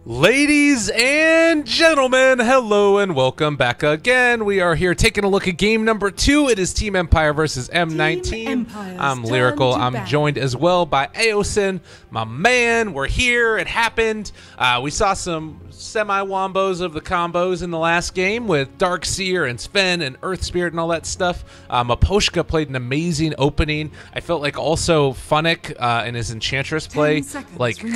Ladies and gentlemen, hello and welcome back again. We are here taking a look at game number 2. It is Team Empire versus M19. I'm Lyrical. I'm joined as well by Aosin, my man. We're here. It happened. We saw some semi-wombos of the combos in the last game with Darkseer and Sven and Earth Spirit and all that stuff. Miposhka played an amazing opening. I felt like also Funnick in his Enchantress play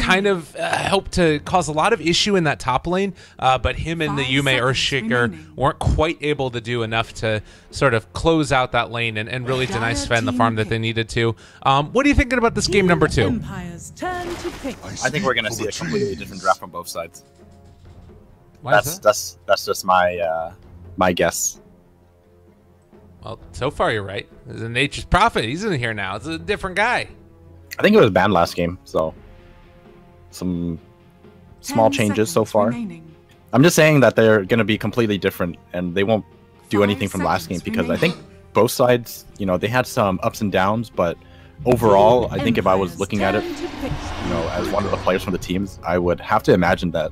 kind of helped to cause a lot of issue in that top lane, but him and the Yume Earthshaker weren't quite able to do enough to sort of close out that lane and really deny Sven the farm that they needed to. What are you thinking about this game number 2? I think we're going to see a completely different draft from both sides. That's just my my guess. Well, so far you're right. There's a Nature's Prophet. He's in here now. It's a different guy. I think it was banned last game, so some small changes so far. I'm just saying that they're going to be completely different, and they won't do anything from last game because I think both sides, you know, they had some ups and downs, but overall, I think if I was looking at it, you know, as one of the players from the teams, I would have to imagine that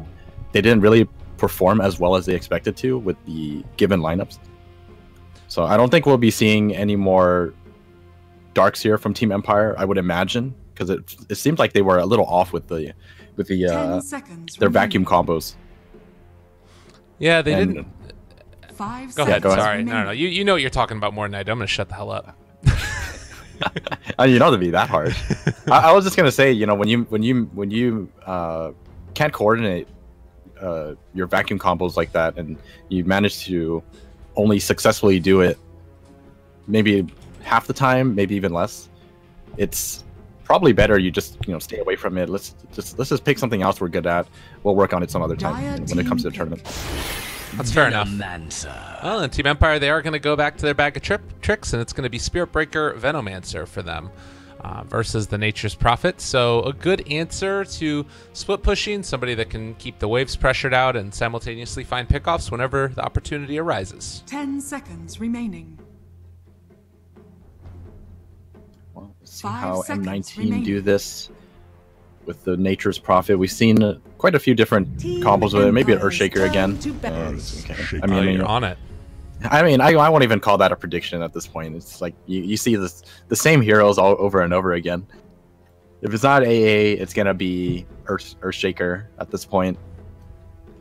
they didn't really perform as well as they expected to with the given lineups. So I don't think we'll be seeing any more Darkseer from Team Empire, I would imagine, because it seemed like they were a little off with the their vacuum combos. Yeah, they didn't. 5 Go ahead. go ahead. Sorry, no. You know what you're talking about more than I do. I'm gonna shut the hell up. You know, to be that hard. I was just gonna say, you know, when you can't coordinate your vacuum combos like that, and you manage to only successfully do it maybe half the time, maybe even less, it's probably better you just, you know, stay away from it. Let's just pick something else we're good at. We'll work on it some other time when it comes to the tournament. That's fair enough. Well, in Team Empire, they are going to go back to their bag of tricks, and it's going to be Spirit Breaker Venomancer for them versus the Nature's Prophet. So a good answer to split pushing, somebody that can keep the waves pressured out and simultaneously find pickoffs whenever the opportunity arises. 10 seconds remaining. Well, let's see how M19 do this with the Nature's Prophet. We've seen quite a few different combos with it. Maybe an Earthshaker again. Okay. I mean, you're on it. I mean, I won't even call that a prediction at this point. It's like you see the same heroes all over and over again. If it's not AA, it's gonna be Earthshaker at this point.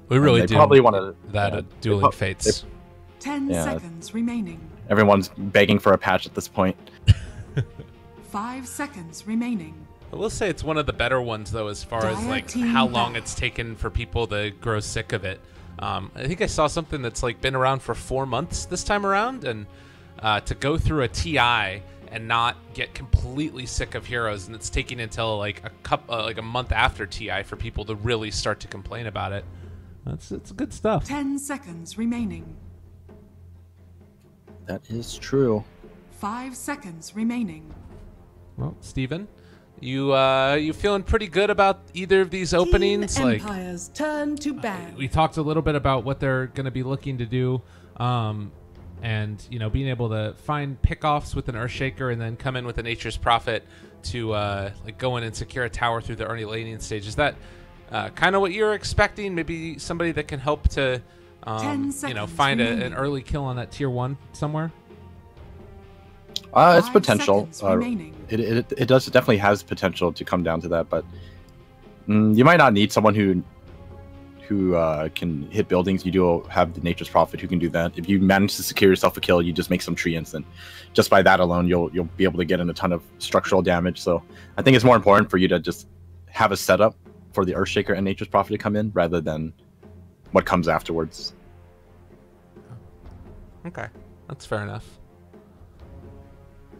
We really do probably want that dueling fates. 10 seconds remaining. Everyone's begging for a patch at this point. 5 seconds remaining. I will say it's one of the better ones, though, as far as like how long it's taken for people to grow sick of it. I think I saw something that's like been around for 4 months this time around, and to go through a TI and not get completely sick of heroes, and it's taking until like a month after TI for people to really start to complain about it. It's good stuff. 10 seconds remaining. That is true. 5 seconds remaining. Well, Steven, you feeling pretty good about either of these openings? Team Empire's turn to ban. We talked a little bit about what they're going to be looking to do, and you know, being able to find pickoffs with an Earthshaker and then come in with a Nature's Prophet to like go in and secure a tower through the early laning stage. Is that kind of what you're expecting? Maybe somebody that can help to you know, find an early kill on that tier 1 somewhere? It's potential. It definitely has potential to come down to that, but you might not need someone who can hit buildings. You do have the Nature's Prophet who can do that. If you manage to secure yourself a kill, you just make some treants, and just by that alone, you'll be able to get in a ton of structural damage. So I think it's more important for you to just have a setup for the Earthshaker and Nature's Prophet to come in rather than what comes afterwards. Okay, that's fair enough.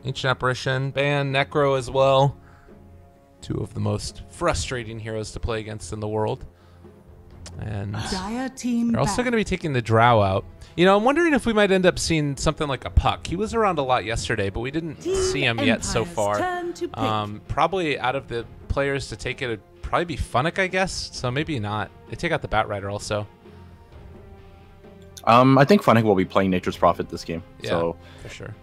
Ancient Apparition, ban, Necro as well. 2 of the most frustrating heroes to play against in the world. And they're also going to be taking the Drow out. You know, I'm wondering if we might end up seeing something like a Puck. He was around a lot yesterday, but we didn't see him yet so far. Probably out of the players to take it, it'd probably be Funnick, I guess. So maybe not. They take out the Batrider also. I think Funnick will be playing Nature's Prophet this game. Yeah, so for sure.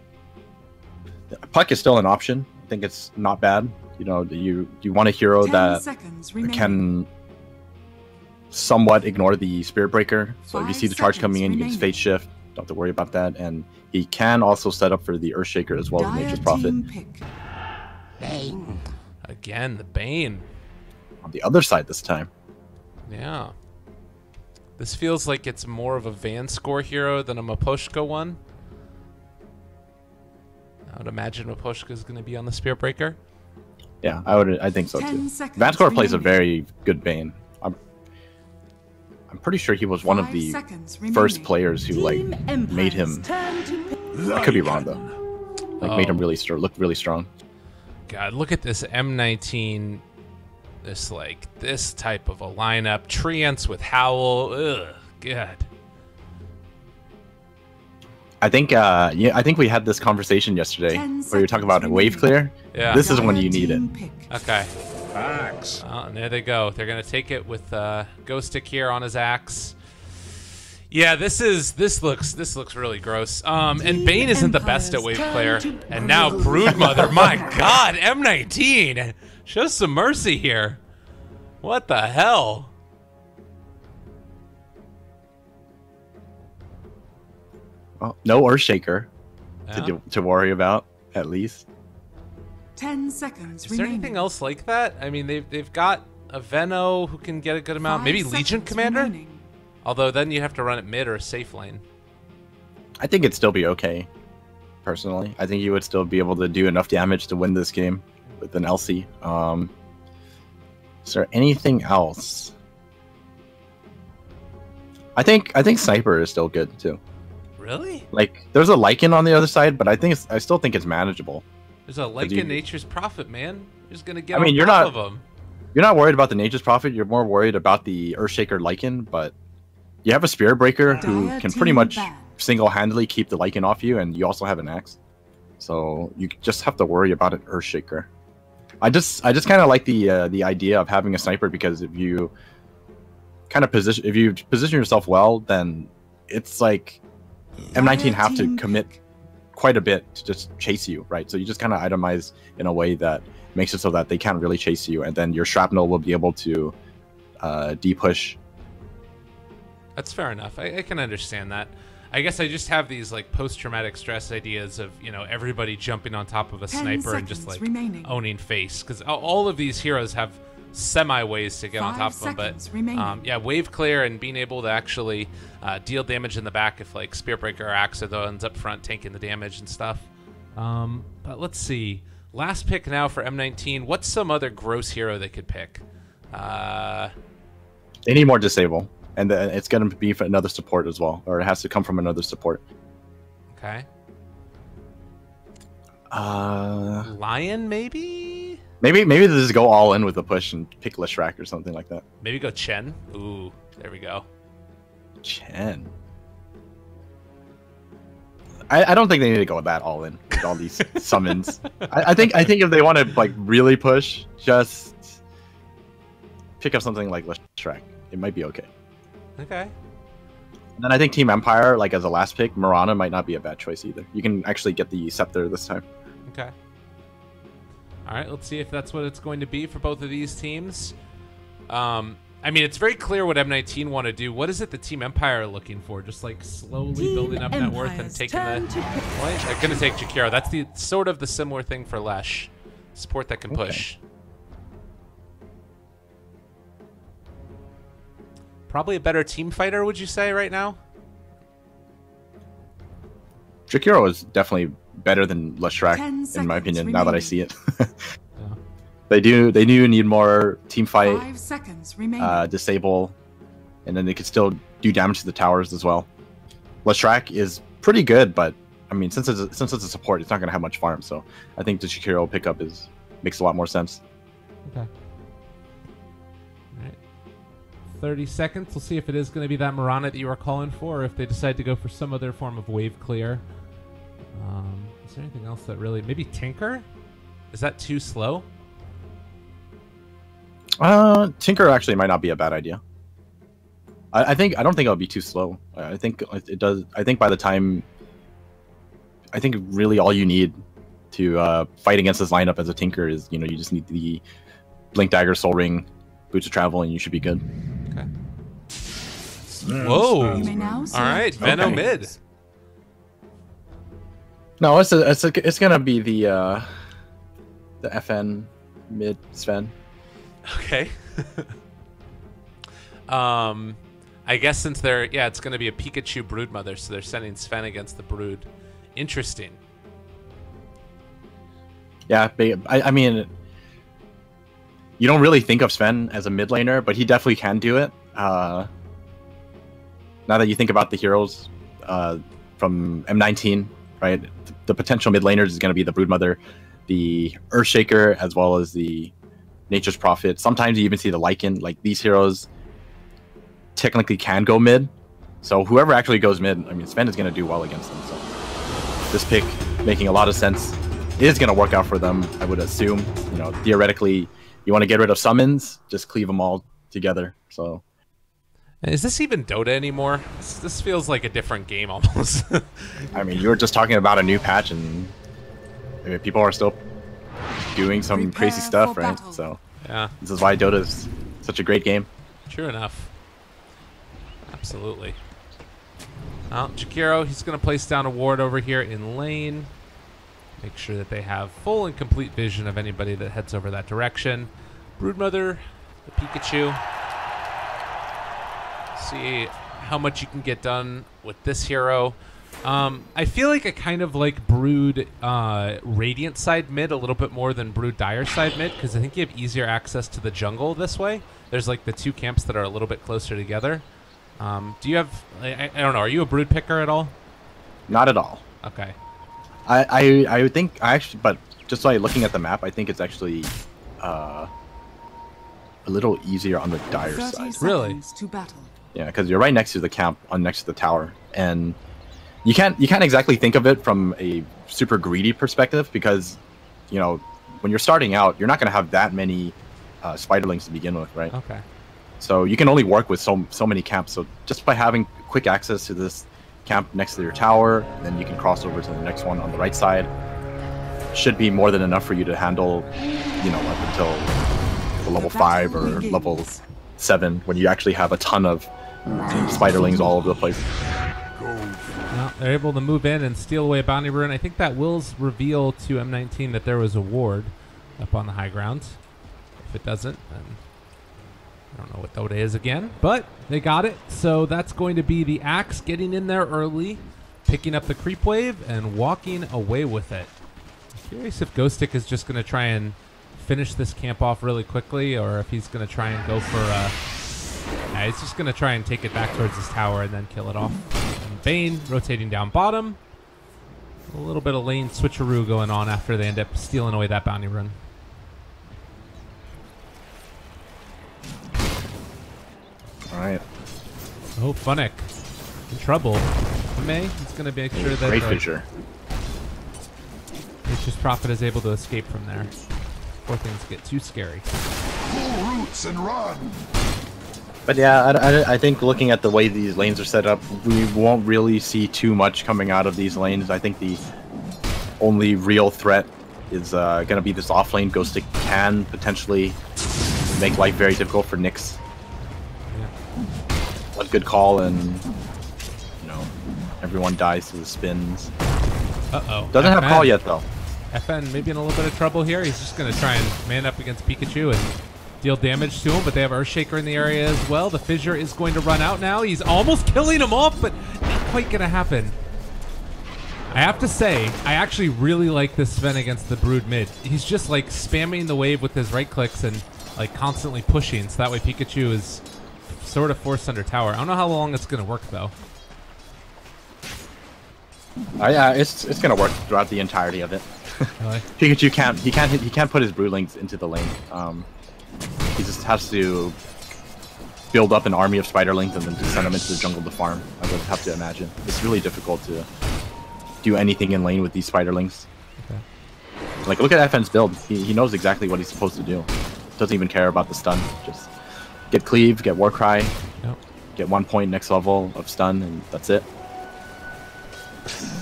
Puck is still an option. I think it's not bad. You know, you want a hero that can somewhat ignore the Spirit Breaker. So if you 5 see the charge coming in, you seconds can Fate Shift. Don't have to worry about that. And he can also set up for the Earthshaker as well as Nature's Prophet. Bane. Again, the Bane. On the other side this time. Yeah. This feels like it's more of a Van score hero than a Miposhka one. I would imagine Miposhka is going to be on the Spirit Breaker. Yeah, I think so 10 too. seconds Vanscore plays a remaining. very good Bane. I'm pretty sure he was one of 5 the seconds first remaining. players who like made him. I could be wrong though. Like made him really look really strong. God, look at this M19. This type of a lineup. Treants with Howl. Ugh, God. I think I think we had this conversation yesterday 10 where you were talking about seconds wave clear. Yeah. This is when you need it. Team pick. Okay. Facts. And there they go. They're gonna take it with Ghost Stick here on his axe. Yeah, this looks really gross. And Bane isn't the best at wave clear. And now Broodmother. My God, M19. Show some mercy here. What the hell? Well, no Earthshaker Yeah. to worry about at least. 10 seconds Is there remaining. anything else like that? I mean, they've got a Veno who can get a good amount. 5 Maybe Legion seconds Commander? remaining. Although then you have to run it mid or a safe lane. I think it'd still be okay. Personally, I think you would still be able to do enough damage to win this game with an LC. Is there anything else? I think Sniper is still good too. Really? Like there's a Lycan on the other side, but I still think it's manageable. There's a Lycan Nature's Prophet, man. You're just gonna get I mean, on you're top not- of him. You're not worried about the Nature's Prophet. You're more worried about the Earthshaker Lycan, but you have a Spirit Breaker who Dire can pretty team much ban. single-handedly keep the Lycan off you, and you also have an axe. So you just have to worry about an Earthshaker. I just kind of like the idea of having a sniper, because if you position yourself well, then it's like M19 have to team commit pick. quite a bit to just chase you, right? So you just kind of itemize in a way that makes it so that they can't really chase you, and then your shrapnel will be able to de-push. That's fair enough. I can understand that. I guess I just have these like post-traumatic stress ideas of, you know, everybody jumping on top of a 10 sniper and just seconds like remaining. owning face, because all of these heroes have semi ways to get on 5 top of them. seconds But remaining. yeah, wave clear and being able to actually deal damage in the back if like Spirit Breaker or Axe are the ones up front taking the damage and stuff. But let's see. Last pick now for M19. What's some other gross hero they could pick? They need more disable, and it's going to be for another support as well, or it has to come from another support. Okay. Uh, Lion, maybe? maybe they just go all in with a push and pick Leshrac or something like that. Maybe go Chen. Ooh, there we go. Chen. I don't think they need to go that all in with all these summons. I think if they want to like really push, just pick up something like Leshrac. It might be okay. Okay. And then I think Team Empire, like as a last pick, Mirana might not be a bad choice either. You can actually get the Scepter this time. Okay. All right, let's see if that's what it's going to be for both of these teams. I mean, it's very clear what M19 want to do. What is it the Team Empire are looking for? Just like slowly Team building up net worth and Empire's taking turn the... to pick. What? They're going to take Jakiro. That's the sort of the similar thing for Lesh. Support that can Okay. push. Probably a better team fighter, would you say, right now? Jakiro is definitely better than 10 Leshrac, in my seconds opinion, now that I remaining. see it. Yeah. They do need more team fight, 5 seconds remaining. disable, and then they could still do damage to the towers as well. Leshrac is pretty good, but I mean, since it's a support, it's not going to have much farm. So I think the Jakiro pickup makes a lot more sense. Okay. All right. 30 seconds. We'll see if it is going to be that Mirana that you were calling for, or if they decide to go for some other form of wave clear. Is there anything else that really... Maybe Tinker? Is that too slow? Tinker actually might not be a bad idea. I don't think it'll be too slow. I think it does. I think by the time, I think really all you need to fight against this lineup as a Tinker is, you know, you just need the Blink Dagger, Soul Ring, Boots of Travel, and you should be good. Okay. Whoa. You may now All right, select Veno Okay. mid. No, it's gonna be the FN mid Sven. Okay. I guess since it's going to be a Pikachu Broodmother, so they're sending Sven against the Brood. Interesting. Yeah, I mean, you don't really think of Sven as a mid laner, but he definitely can do it. Now that you think about the heroes from M19, right? The potential mid laners is going to be the Broodmother, the Earthshaker, as well as the Nature's Prophet. Sometimes you even see the Lycan. Like, these heroes technically can go mid. So whoever actually goes mid, I mean, Sven is going to do well against them. So this pick making a lot of sense. It is going to work out for them, I would assume. You know, theoretically, you want to get rid of summons, just cleave them all together. So Is this even Dota anymore? This feels like a different game almost. I mean, you were just talking about a new patch, and I mean, people are still doing some Prepare crazy stuff, for right? battle. So Yeah, this is why Dota is such a great game. true enough. Absolutely. Jakiro, he's going to place down a ward over here in lane. Make sure that they have full and complete vision of anybody that heads over that direction. Broodmother, the Pikachu. See how much you can get done with this hero. I feel like I kind of like Brood Radiant side mid a little bit more than Brood Dire side mid, because I think you have easier access to the jungle this way. There's like the two camps that are a little bit closer together. Do you have, I don't know, are you a Brood picker at all? Not at all. Okay. I would think but just by looking at the map, I think it's actually a little easier on the Dire 30 side. Really? seconds to battle. Yeah, because you're right next to the camp, next to the tower, and you can't exactly think of it from a super greedy perspective, because you know, when you're starting out, you're not going to have that many spiderlings to begin with, right? Okay. So you can only work with so many camps. So just by having quick access to this camp next to your tower, then you can cross over to the next one on the right side. Should be more than enough for you to handle, you know, up until the level 5 or level 7, when you actually have a ton of spiderlings all over the place. Well, they're able to move in and steal away a bounty rune. I think that will reveal to M19 that there was a ward up on the high ground. If it doesn't, then I don't know what Dota is again, but they got it. So that's going to be the Axe getting in there early, picking up the creep wave, and walking away with it. I'm curious if Ghostic is just going to try and finish this camp off really quickly, or if he's going to try and go for he's just going to try and take it back towards his tower and then kill it off. And Bane rotating down bottom. A little bit of lane switcheroo going on after they end up stealing away that bounty run. All right. Oh, Funnick in trouble. May, he's going to make sure that Great Fisher. Nature's Prophet is able to escape from there before things get too scary. Pull roots and run. But yeah, I think looking at the way these lanes are set up, we won't really see too much coming out of these lanes. I think the only real threat is going to be this off lane. Ghostic can potentially make life very difficult for Nyx. Yeah. A good call, and you know, everyone dies to the spins. Uh-oh. Doesn't have FN. call yet though. FN maybe in a little bit of trouble here. He's just going to try and man up against Pikachu and deal damage to him, but they have Earthshaker in the area as well. The Fissure is going to run out now. He's almost killing him off, but not quite going to happen. I have to say, I actually really like this Sven against the Brood mid. He's just like spamming the wave with his right clicks and like constantly pushing, so that way Pikachu is sort of forced under tower. I don't know how long it's going to work though. Yeah, it's gonna work throughout the entirety of it. Really? Pikachu can't put his Broodlings into the lane. He just has to build up an army of Spiderlings and then just send them into the jungle to farm. I would have to imagine. It's really difficult to do anything in lane with these Spiderlings. Okay. Like, look at FN's build. He knows exactly what he's supposed to do. Doesn't even care about the stun. Just get cleave, get Warcry, Yep. get 1 point next level of stun, and that's it.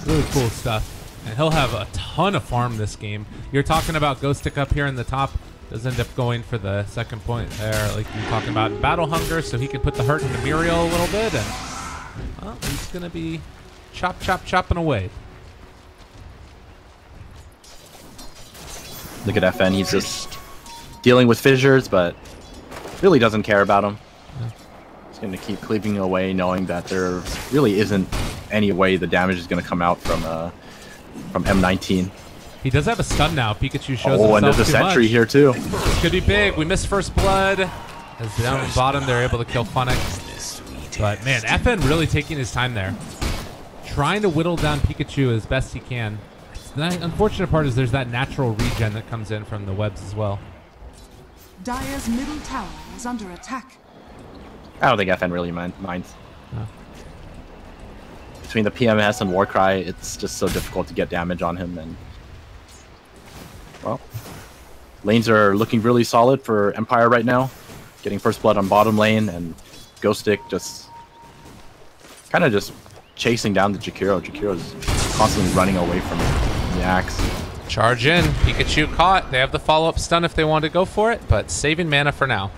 Really cool stuff. And he'll have a ton of farm this game. You're talking about Ghostic up here in the top Does end up going for the second point there, like you were talking about, Battle Hunger, so he can put the hurt into Muriel a little bit, and well, he's going to be chopping away. Look at FN, he's just dealing with fissures, but really doesn't care about them. Yeah. He's going to keep cleaving away, knowing that there really isn't any way the damage is going to come out from M19. He does have a stun now. Pikachu shows himself and there's a too sentry much. here too. Could be big. We missed first blood. As down at the bottom, they're able to kill Funnick. But man, FN really taking his time there, trying to whittle down Pikachu as best he can. The unfortunate part is there's that natural regen that comes in from the webs as well. Dire's middle tower is under attack. I don't think FN really minds. No. Between the PMS and Warcry, it's just so difficult to get damage on him, and well, lanes are looking really solid for Empire right now. Getting first blood on bottom lane, and Ghostic just kind of just chasing down the Jakiro. Jakiro's constantly running away from the axe. Charge in. Pikachu caught. They have the follow-up stun if they want to go for it, but saving mana for now.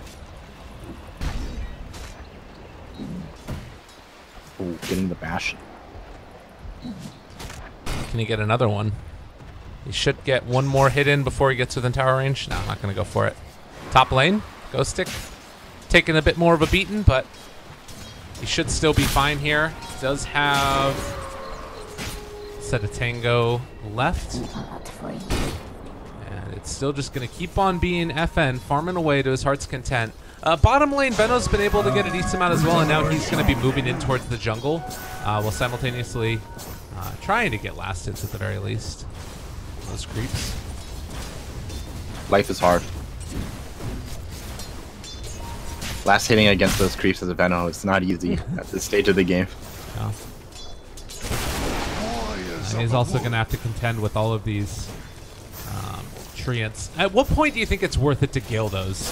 Ooh, getting the bash. Can he get another one? He should get one more hit in before he gets within tower range. No, I'm not going to go for it. Top lane, Ghostic taking a bit more of a beating, but he should still be fine here. Does have a set of Tango left. And it's still just going to keep on being FN, farming away to his heart's content. Bottom lane, Benno's been able to get a decent amount as well, and now he's going to be moving in towards the jungle while simultaneously trying to get last hits at the very least. Those creeps. Life is hard. Last hitting against those creeps as a Venno is not easy at this stage of the game. No. And he's also going to have to contend with all of these treants. At what point do you think it's worth it to Gale those?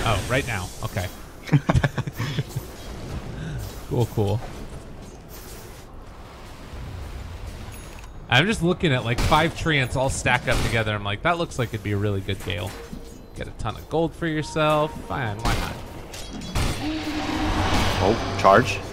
Oh, right now. Okay. Cool. I'm just looking at like 5 treants all stack up together. I'm like, that looks like it'd be a really good Gale. Get a ton of gold for yourself. Fine, why not? Oh, charge. Yep.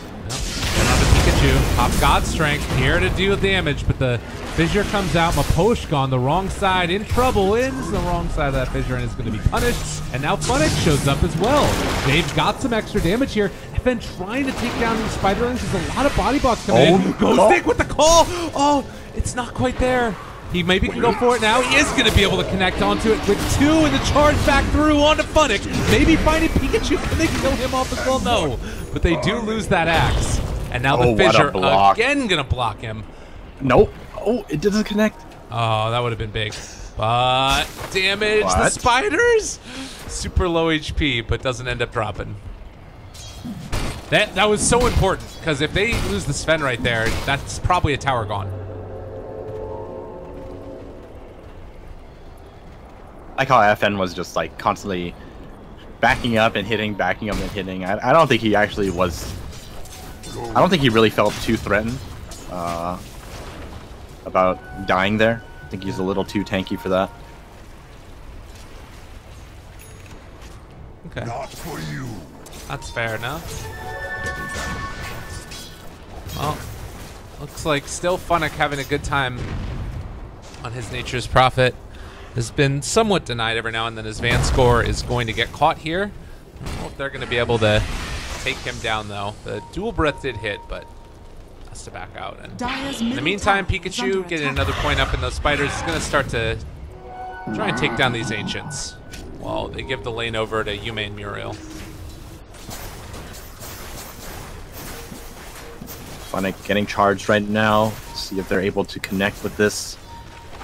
And on the Pikachu. Top God Strength here to deal damage, but the fissure comes out. Maposhka on the wrong side, in trouble, ends the wrong side of that fissure and is going to be punished. And now Funnick shows up as well. They've got some extra damage here. FN trying to take down these Spiderlings. There's a lot of body blocks coming in. Ghostic with the call. Oh, it's not quite there. He maybe can go for it now. He is going to be able to connect onto it with 2 and the charge back through onto Funnick. Maybe finding Pikachu. Can they kill him off as well? No. But they do lose that axe. And now the fissure again going to block him. Nope. Oh, it doesn't connect. Oh, that would have been big. But damage the spiders. Super low HP, but doesn't end up dropping. That was so important, because if they lose the Sven right there, that's probably a tower gone. I like how FN was just like constantly backing up and hitting, backing up and hitting. I don't think he actually was. I don't think he really felt too threatened about dying there. I think he's a little too tanky for that. Okay. Not for you. That's fair enough. Well, looks like still Funnick having a good time on his Nature's Prophet. Has been somewhat denied every now and then. His Van score is going to get caught here. I don't know if they're going to be able to take him down, though. The dual breath did hit, but has to back out. And in the meantime, Pikachu getting another point up in those spiders is going to start to try and take down these Ancients while they give the lane over to Yume and Muriel. Funnick getting charged right now. See if they're able to connect with this.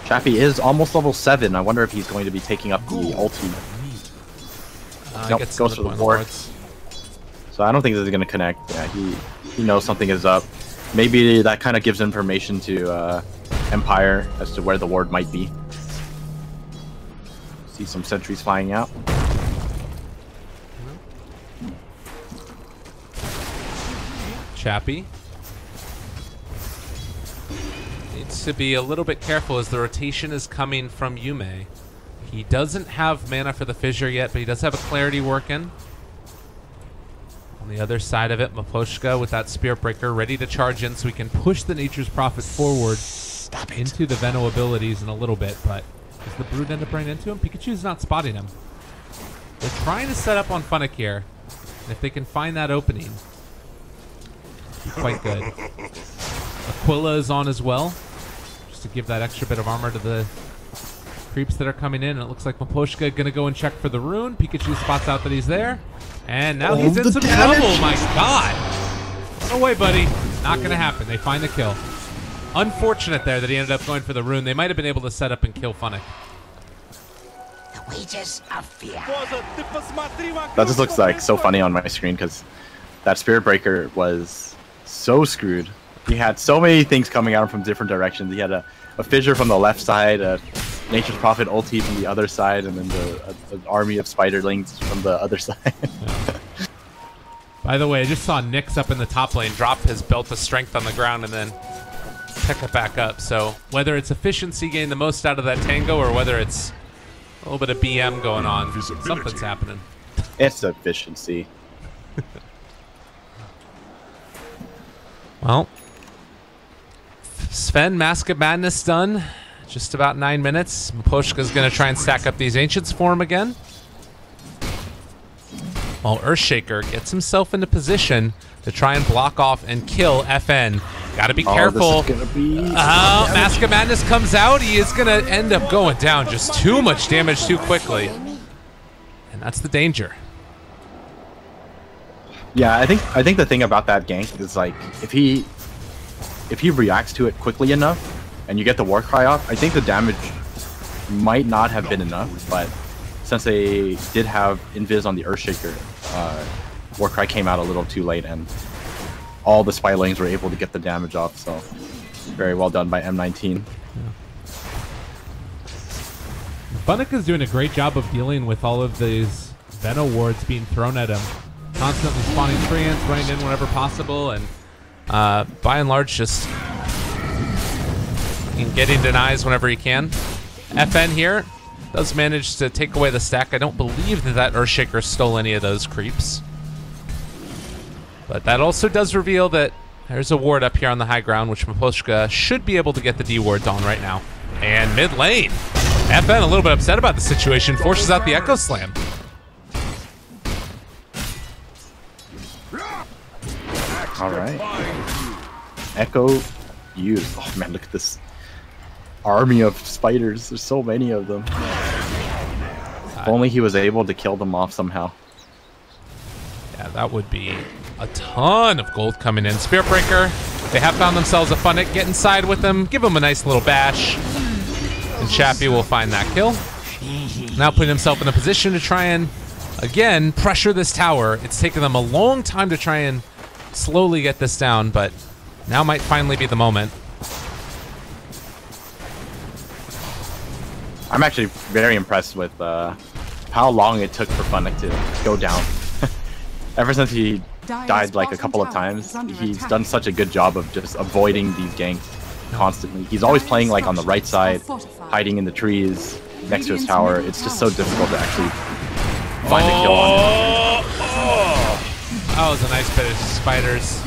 Chappie is almost level 7. I wonder if he's going to be taking up the ulti. Nope, goes for the ward. So I don't think this is going to connect. Yeah, he knows something is up. Maybe that kind of gives information to Empire as to where the ward might be. See some sentries flying out. Chappie needs to be a little bit careful as the rotation is coming from Yume. He doesn't have mana for the fissure yet, but he does have a clarity working. On the other side of it, Miposhka with that Spirit Breaker ready to charge in so we can push the Nature's Prophet forward into the Veno abilities in a little bit, but does the Brood end up running into him? Pikachu's not spotting him. They're trying to set up on Funnick here. And if they can find that opening, quite good. Aquila is on as well, just to give that extra bit of armor to the creeps that are coming in. And it looks like Miposhka gonna go and check for the rune. Pikachu spots out that he's there. And now he's in some trouble, my god! No way, buddy. Not gonna happen. They find the kill. Unfortunate there that he ended up going for the rune. They might have been able to set up and kill Funnick. That just looks like so funny on my screen because that Spirit Breaker was so screwed. He had so many things coming at him from different directions. He had a fissure from the left side, a Nature's Prophet ulti from the other side, and then an army of spiderlings from the other side. Yeah. By the way, I just saw Nyx up in the top lane drop his belt of strength on the ground and then pick it back up. So whether it's efficiency getting the most out of that tango or whether it's a little bit of BM going on, something's happening. It's efficiency. Well, Sven, Mask of Madness done. Just about 9 minutes. Miposhka's going to try and stack up these Ancients for him again. While Earthshaker gets himself into position to try and block off and kill FN. Gotta be careful. Mask of Madness comes out. He is going to end up going down. Just too much damage too quickly. And that's the danger. Yeah, I think the thing about that gank is like if he reacts to it quickly enough and you get the Warcry off, I think the damage might not have been enough, but since they did have Invis on the Earthshaker, Warcry came out a little too late and all the Spylings were able to get the damage off, so very well done by M19. Yeah. Funnick is doing a great job of dealing with all of these Veno wards being thrown at him. Constantly spawning treants, running in whenever possible, and by and large just getting denies whenever he can. FN here does manage to take away the stack. I don't believe that Earthshaker stole any of those creeps. But that also does reveal that there's a ward up here on the high ground, which Miposhka should be able to get the D wards on right now. And mid lane, FN a little bit upset about the situation, forces out the Echo Slam. All right. Echo used. Oh man, look at this army of spiders. There's so many of them. If only he was able to kill them off somehow. Yeah, that would be a ton of gold coming in. Spirit Breaker, they have found themselves a Funnick. Get inside with them. Give them a nice little bash. And Chappie will find that kill. Now putting himself in a position to try and, again, pressure this tower. It's taken them a long time to try and slowly get this down, but now might finally be the moment. I'm actually very impressed with how long it took for Funnick to go down. Ever since he died like a couple of times, he's done such a good job of just avoiding these ganks constantly. He's always playing like on the right side, hiding in the trees next to his tower. It's just so difficult to actually find a kill on him. That was a nice bit of spiders.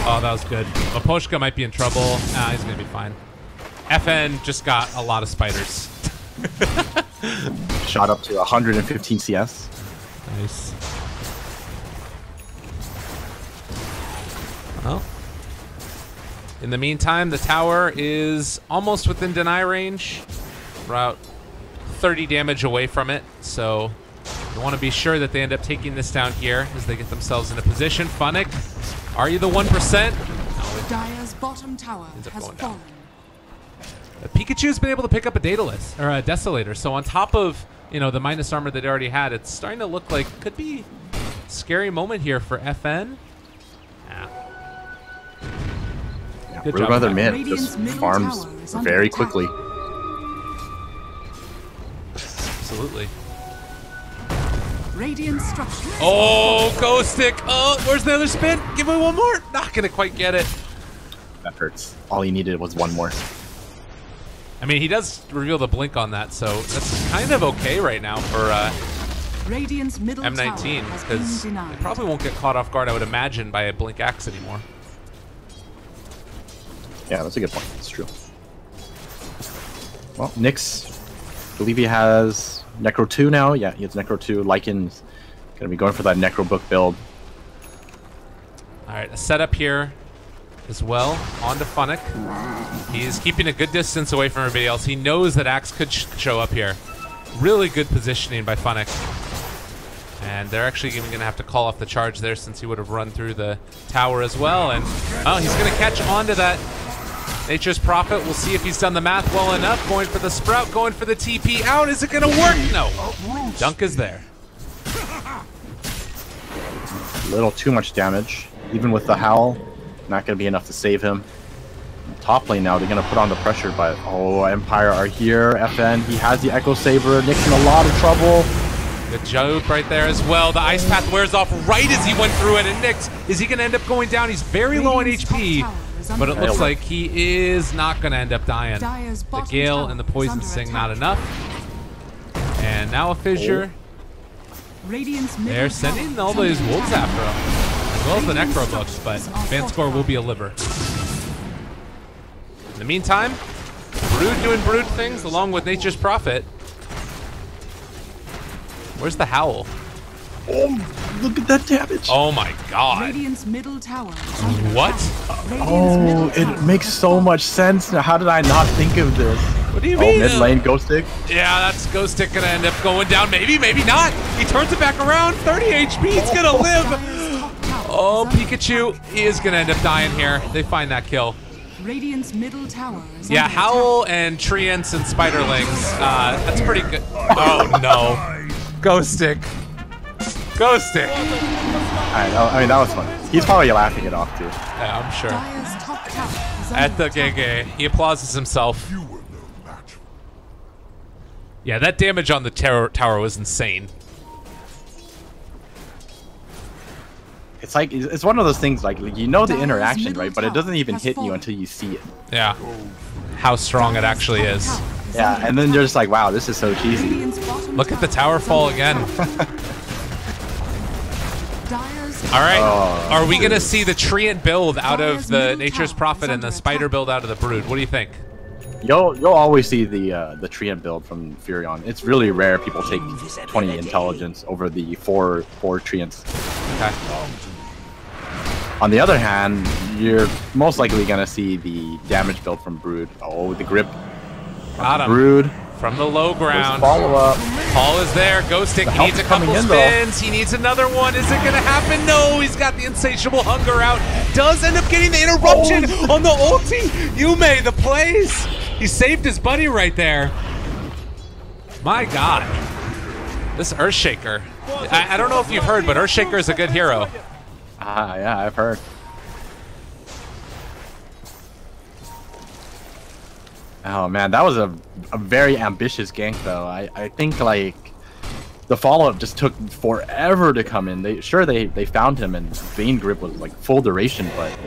Oh, that was good. Miposhka might be in trouble. Nah, he's gonna be fine. FN just got a lot of spiders. Shot up to 115 CS. Nice. Well, in the meantime, the tower is almost within deny range. About 30 damage away from it, so you want to be sure that they end up taking this down here as they get themselves in a position. Funnick, are you the 1%? No, Dire's bottom tower has fallen. Pikachu's been able to pick up a Daedalus, or a Desolator, so on top of, you know, the minus armor that they already had, it's starting to look like could be a scary moment here for FN. Good job. Brother Mid just farms very quickly. Absolutely. Radiant structure. Oh, Ghost Stick. Oh, where's the other spin? Give me one more. Not gonna quite get it. That hurts. All he needed was one more. I mean, he does reveal the blink on that, so that's kind of okay right now for Radiant's middle M19, tower has because been they denied. probably won't get caught off guard, I would imagine, by a blink axe anymore. Yeah, that's a good point. That's true. Well, Nyx, I believe he has Necro 2 now. Yeah, he has Necro 2. Lycan's gonna be going for that Necro book build. Alright, a setup here as well. On to Funnick. He's keeping a good distance away from everybody else. He knows that Axe could show up here. Really good positioning by Funnick. And they're actually even going to have to call off the charge there since he would have run through the tower as well. And, oh, he's going to catch on to that Nature's Prophet. We'll see if he's done the math well enough. Going for the Sprout, going for the TP out. Is it going to work? No. Dunk is there. A little too much damage. Even with the Howl, not going to be enough to save him. Top lane now, they're going to put on the pressure, but oh, Empire are here. FN, he has the Echo Saber. Nyx in a lot of trouble. The Jobe right there as well. The Ice Path wears off right as he went through it. And Nyx, is he going to end up going down? He's very low on HP, but it looks like he is not going to end up dying. The Gale and the Poison Sting not enough. And now a Fissure. They're sending all those wolves after him, as well as the Necro books, but Vanscore will be a liver. In the meantime, Brood doing Brood things along with Nature's Prophet. Where's the Howl? Oh, look at that damage. Oh my god. Radiant's middle tower. What? Oh, it makes so much sense. Now, how did I not think of this? What do you Oh, mean? mid lane, Ghost Stick. Yeah, that's Ghost Stick gonna end up going down. Maybe, maybe not. He turns it back around. 30 HP. He's gonna live. Oh, Pikachu is gonna end up dying here. They find that kill. Radiant's middle tower is Yeah, under Howl and Treants and Spiderlings. That's pretty good. Oh no. Ghost Stick. Ghost Stick. I mean, that was fun. He's probably laughing it off too. Yeah, I'm sure. Dire's top tower is At under the attack. Gege, he applauses himself. Yeah, that damage on the tower was insane. It's like, it's one of those things, like, you know the Dire's interaction, middle right? But it doesn't even has hit you fallen. until you see it. Yeah. How strong it actually is. Yeah, and then you're just like, wow, this is so cheesy. Radiant's bottom Look at the tower tower is fall under again. attack. Dire's All right. Oh, Are we going to see the Treant build out of Dire's the middle Nature's tower Prophet is and the under Spider attack. build out of the Brood? What do you think? You'll always see the Treant build from Furion. It's really rare people take 20 intelligence over the four Treants. Okay. On the other hand, you're most likely gonna see the damage build from Brood. Oh, the grip. Got him. Brood. From the low ground. Follow up. Paul is there. Ghost Stick. He help's needs a coming couple in, though. spins. He needs another one. Is it going to happen? No. He's got the insatiable hunger out. Does end up getting the interruption on the ulti. Yume, the plays. He saved his buddy right there. My God. This Earthshaker. I don't know if you've heard, but Earthshaker is a good hero. Ah, yeah, I've heard. Oh man, that was a very ambitious gank though. I think like the follow-up just took forever to come in. They found him and Vein Grip was like full duration, but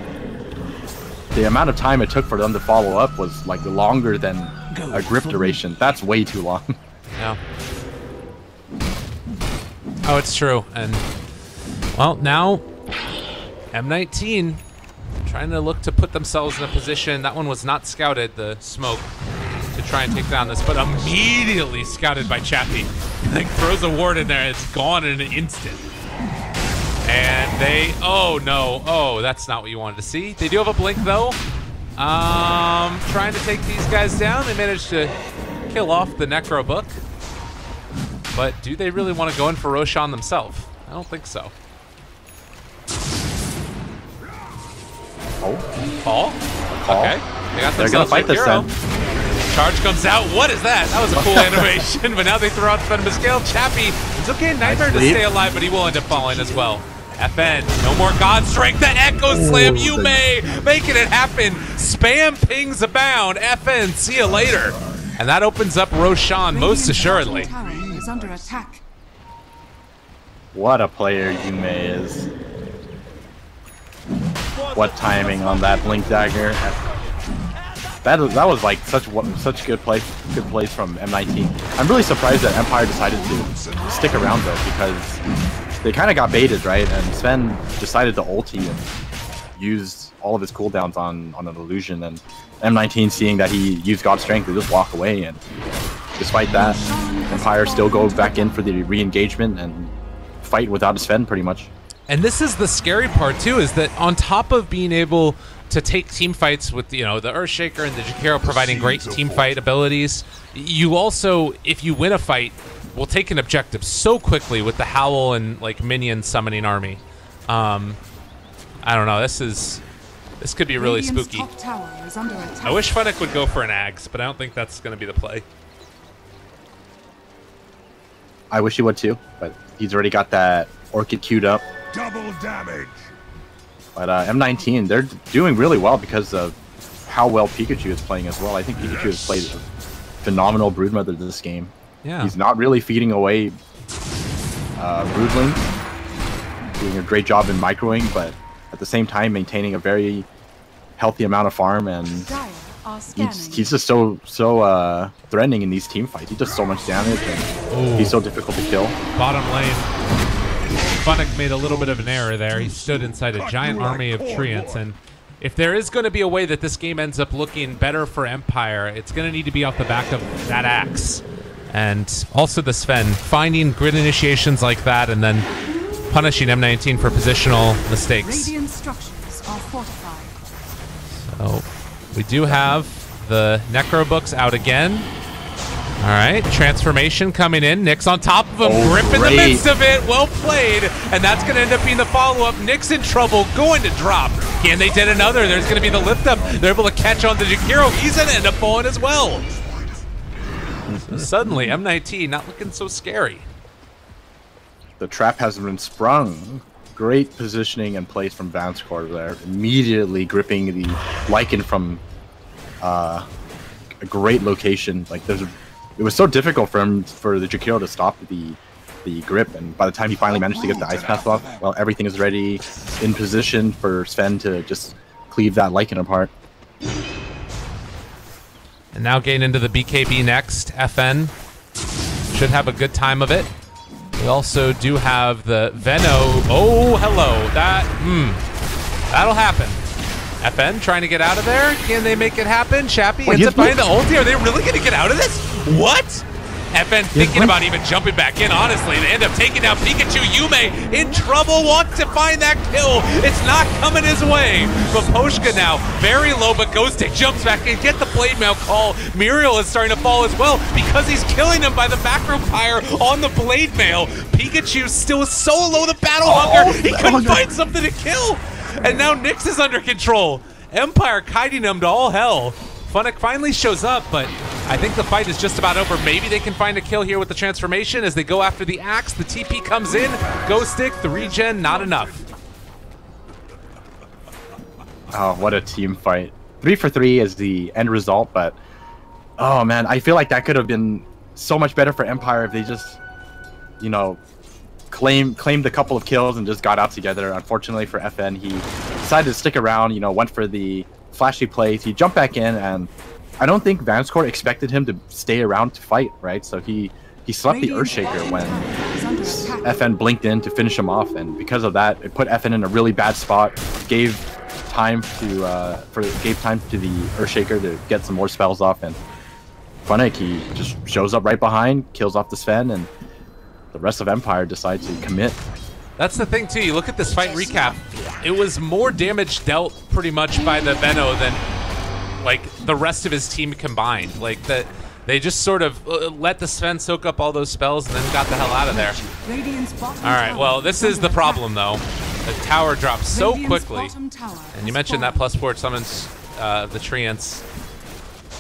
the amount of time it took for them to follow up was like longer than a grip duration. That's way too long. Yeah. Oh, it's true. And well, now M19 trying to look to put themselves in a position. That one was not scouted, the smoke, to try and take down this, but immediately scouted by Chappie. Like throws a ward in there, it's gone in an instant. And they, oh no, oh, that's not what you wanted to see. They do have a blink though. Trying to take these guys down. They managed to kill off the Necro Book. But do they really want to go in for Roshan themselves? I don't think so. Oh, Paul? Paul? Okay. They got They're gonna themselves fight a this hero. then. Charge comes out. What is that? That was a cool animation. But now they throw out Venomous Gale. Chappie, it's okay. Nightmare to sleep. stay alive, but he will end up falling as well. FN, no more God Strength. The Echo Slam. Ooh, Yume making it happen. Spam pings abound. FN, see you later. And that opens up Roshan most Radiant's assuredly. bottom tower is under attack. what a player Yume is. What timing on that Blink Dagger. That was like such good plays from M19. I'm really surprised that Empire decided to stick around though, because they kind of got baited, right? And Sven decided to ulti and use all of his cooldowns on an illusion, and M19 seeing that he used God's Strength to just walk away, and despite that, Empire still go back in for the re-engagement and fight without a Sven pretty much. And this is the scary part too, is that on top of being able to take team fights with, you know, the Earthshaker and the Jakiro providing great team fight abilities, you also, if you win a fight, will take an objective so quickly with the Howl and like minion summoning army. I don't know, this could be really spooky. I wish Funnick would go for an Axe, but I don't think that's going to be the play. I wish he would too, but he's already got that Orchid queued up. Double damage. But M19, they're doing really well because of how well Pikachu is playing as well. I think Pikachu has played a phenomenal Broodmother this game. Yeah. He's not really feeding away Broodlings, doing a great job in microing, but at the same time maintaining a very healthy amount of farm, and he's just so threatening in these team fights. He does so much damage, and he's so difficult to kill. Bottom lane, Funnick made a little bit of an error there. He stood inside a giant army of Treants, and if there is going to be a way that this game ends up looking better for Empire, it's going to need to be off the back of that Axe. And also the Sven, finding grid initiations like that and then punishing M19 for positional mistakes. Radiant structures are fortified. So we do have the Necro books out again. All right, transformation coming in. Nick's on top of him, Grip in the midst of it. Well played, and that's going to end up being the follow-up. Nick's in trouble, going to drop. Can they get another? There's going to be the lift-up. They're able to catch on to Jakiro. He's going to end up falling as well. So suddenly, M19 not looking so scary. The trap has been sprung. Great positioning and place from Vanscourt there. Immediately gripping the Lycan from a great location. Like it was so difficult for the Jakiro to stop the grip, and by the time he finally managed to get the Ice Path off, well, everything is ready in position for Sven to just cleave that Lycan apart. And now getting into the BKB next. FN should have a good time of it. We also do have the Veno. Oh, hello. That'll happen. FN trying to get out of there. Can they make it happen? Chappie ends up finding the ulti. Are they really going to get out of this? What? FN thinking about even jumping back in, honestly. They end up taking down Pikachu. Yume in trouble, wants to find that kill. It's not coming his way. But Poshka now very low, but Ghostic jumps back in, get the Blade Mail call. Muriel is starting to fall as well because he's killing him by the macro fire on the Blade Mail. Pikachu still so low, the battle hunger. He couldn't find something to kill. And now Nyx is under control. Empire kiting him to all hell. Funnick finally shows up, but I think the fight is just about over. Maybe they can find a kill here with the transformation as they go after the Axe. The TP comes in. Ghostic, the regen, not enough. Oh, what a team fight. 3 for 3 is the end result, but oh man, I feel like that could have been so much better for Empire if they just, you know, claimed a couple of kills and just got out together. Unfortunately for FN, he decided to stick around, you know, went for the flashy plays. He jumped back in, and I don't think Vanscourt expected him to stay around to fight, right? So he slept the Earthshaker when FN blinked in to finish him off, and because of that, it put FN in a really bad spot. Gave time to the Earthshaker to get some more spells off, and Funnick, he just shows up right behind, kills off the Sven, and the rest of Empire decides to commit. That's the thing too, you look at this fight recap, it was more damage dealt pretty much by the Veno than like the rest of his team combined. Like they just sort of let the Sven soak up all those spells and then got the hell out of there. Alright, well this is the problem though. The tower drops so quickly. And you mentioned that +4 summons the Treants.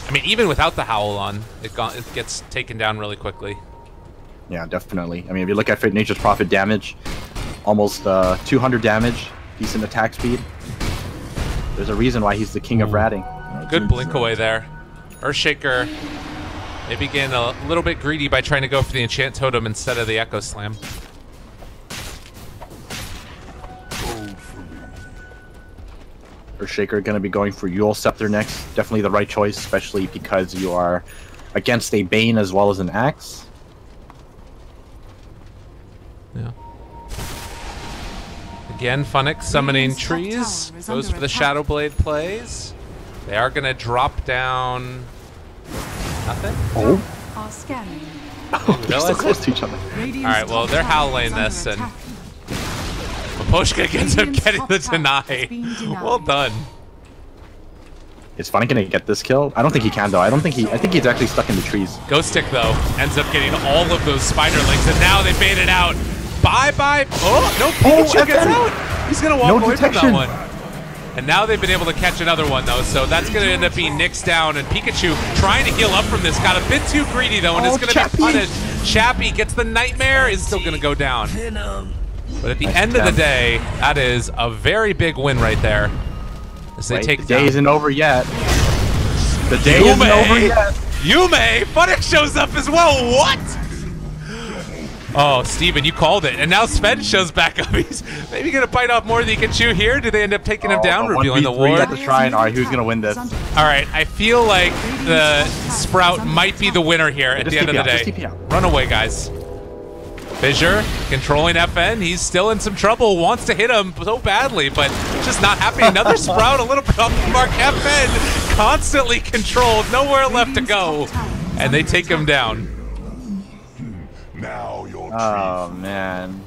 I mean, even without the Howl on, it gets taken down really quickly. Yeah, definitely. I mean, if you look at Nature's Prophet damage, almost 200 damage, decent attack speed. There's a reason why he's the king of ratting. Good blink away there. Earthshaker maybe getting a little bit greedy by trying to go for the Enchant Totem instead of the Echo Slam. Earthshaker going to be going for Yule Scepter next. Definitely the right choice, especially because you are against a Bane as well as an Axe. Yeah. Again, Funix summoning trees. Goes for the Shadow Blade plays. They are going to drop down... Nothing? Oh. Are scanning. They're so close to each other. Alright, well, they're howling this, and Miposhka gets him getting the deny. Well done. Is Funny gonna get this kill? I don't think he can though. I think he's actually stuck in the trees. Ghost Stick though ends up getting all of those spiderlings, and now they bait it out. Bye. Oh no, Pikachu gets out. He's gonna walk away from that one. And now they've been able to catch another one though, so that's gonna end up being Nyx down, and Pikachu trying to heal up from this got a bit too greedy though, and it's gonna be punished. Chappie gets the Nightmare, is still gonna go down. But at the end of the day, that is a very big win right there. As they take the day isn't over yet. The day isn't over yet. Yume! Funix shows up as well. What? Oh, Steven, you called it. And now Sven shows back up. He's maybe going to bite off more than he can chew here. Do they end up taking him down, revealing the ward? At the shrine. All right, who's going to win this? All right, I feel like the Sprout might be the winner here at the end of the day. Run away, guys. Fissure controlling FN. He's still in some trouble. Wants to hit him so badly, but just not happening. Another Sprout, a little bit off the mark. FN constantly controlled. Nowhere left to go. And they take him down. Now your Oh, man.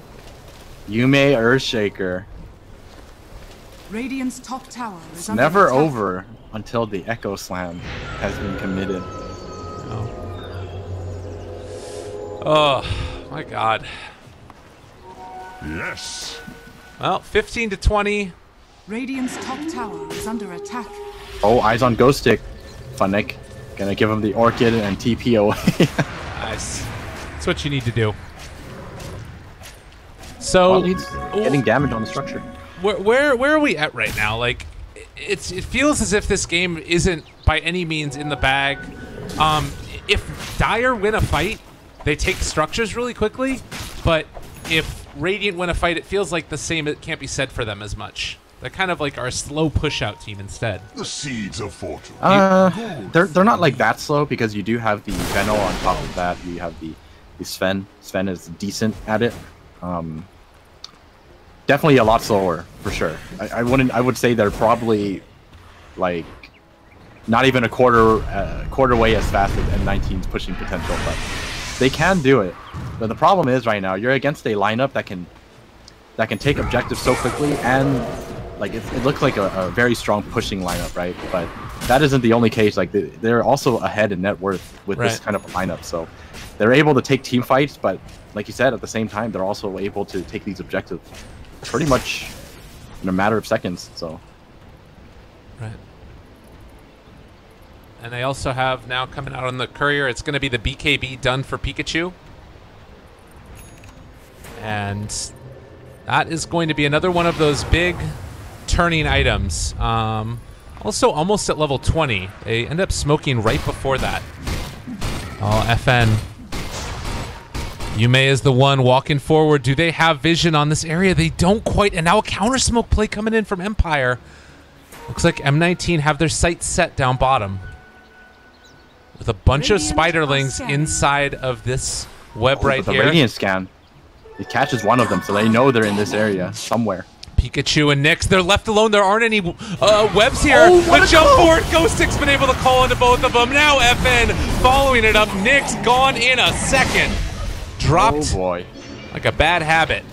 Yume Earthshaker. Radiant's top tower is It's under never attack. over until the Echo Slam has been committed. Oh, my God. yes. Well, 15 to 20. Radiant's top tower is under attack. Oh, eyes on Ghost Stick. Funnick. Gonna give him the Orchid and TP away. Nice. That's what you need to do. So, Well, he's getting damage on the structure. where are we at right now? Like, it feels as if this game isn't by any means in the bag. If Dire win a fight, they take structures really quickly, but if Radiant win a fight, it feels like the same. It can't be said for them as much. They're kind of like our slow push-out team instead. The seeds of fortune. They're not like that slow because you do have the Venno on top of that. You have the Sven. Sven is decent at it. Definitely a lot slower for sure. I would say they're probably like not even a quarter way as fast as M19's pushing potential, but they can do it. But the problem is right now you're against a lineup that can take objectives so quickly, and like it looks like a very strong pushing lineup, right? But that isn't the only case. Like they're also ahead in net worth with this kind of a lineup, so they're able to take team fights. But like you said, at the same time, they're also able to take these objectives pretty much in a matter of seconds. So. Right. And they also have now coming out on the courier, it's going to be the BKB done for Pikachu. And that is going to be another one of those big turning items. Also almost at level 20. They end up smoking right before that. Oh, FN. Yume is the one walking forward. Do they have vision on this area? They don't quite. And now a counter smoke play coming in from Empire. Looks like M19 have their sights set down bottom. With a bunch of spiderlings inside of this web right the here. Radiant scan. It catches one of them, so they know they're in this area somewhere. Pikachu and Nyx, they're left alone. There aren't any webs here. The jump forward, Ghost Stick's been able to call into both of them. Now FN following it up. Nyx gone in a second. Dropped Oh boy. like a bad habit.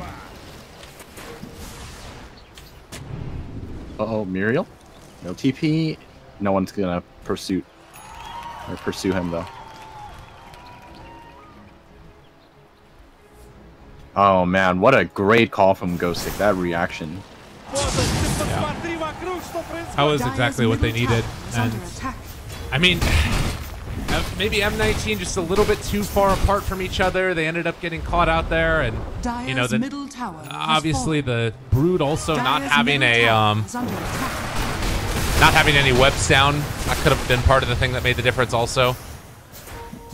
Uh-oh, Muriel? No TP. No one's gonna pursue him though. Oh man, what a great call from Ghost Stick. That reaction. That was exactly what they needed. And I mean, maybe M19 just a little bit too far apart from each other. They ended up getting caught out there, and you know, obviously the Brood also not having a not having any webs down. That could have been part of the thing that made the difference also.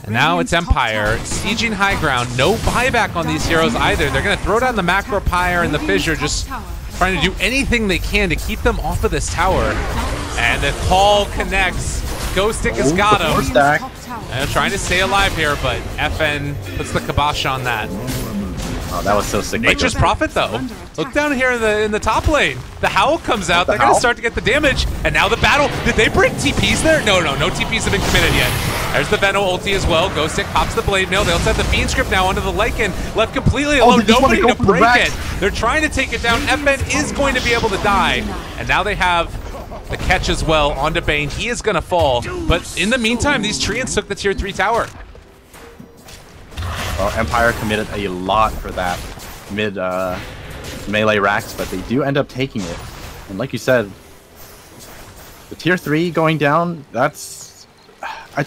And now it's Empire sieging high ground. No buyback on these heroes either. They're going to throw down the Macro Pyre and the Fissure, just trying to do anything they can to keep them off of this tower. And the call connects. Ghost Stick has got him. Stack. And trying to stay alive here, but FN puts the kibosh on that. Oh, that was so sick. Nature's Prophet, though. Look down here in the top lane. The Howl comes out. They're going to start to get the damage. And now the battle. Did they bring TPs there? No TPs have been committed yet. There's the Veno ulti as well. Ghost Stick pops the Blade Mail. They also have the Fiend Script now onto the Lycan. Left completely alone. Nobody to break it. They're trying to take it down. FN is going to be able to die. And now they have the catch as well onto Bane. He is going to fall. But in the meantime, these Treants took the tier 3 tower. Well, Empire committed a lot for that mid melee racks, but they do end up taking it. And like you said, the tier 3 going down, I'd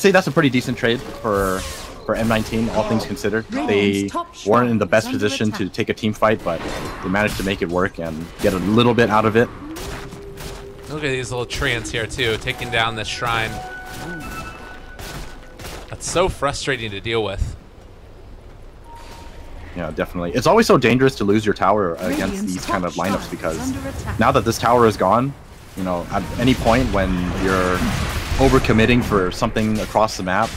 say that's a pretty decent trade for M19, all things considered. They weren't in the best position to take a team fight, but they managed to make it work and get a little bit out of it. Look at these little treants here too, taking down this shrine. That's so frustrating to deal with. Yeah, definitely. It's always so dangerous to lose your tower against these kind of lineups, because now that this tower is gone, you know, at any point when you're overcommitting for something across the map,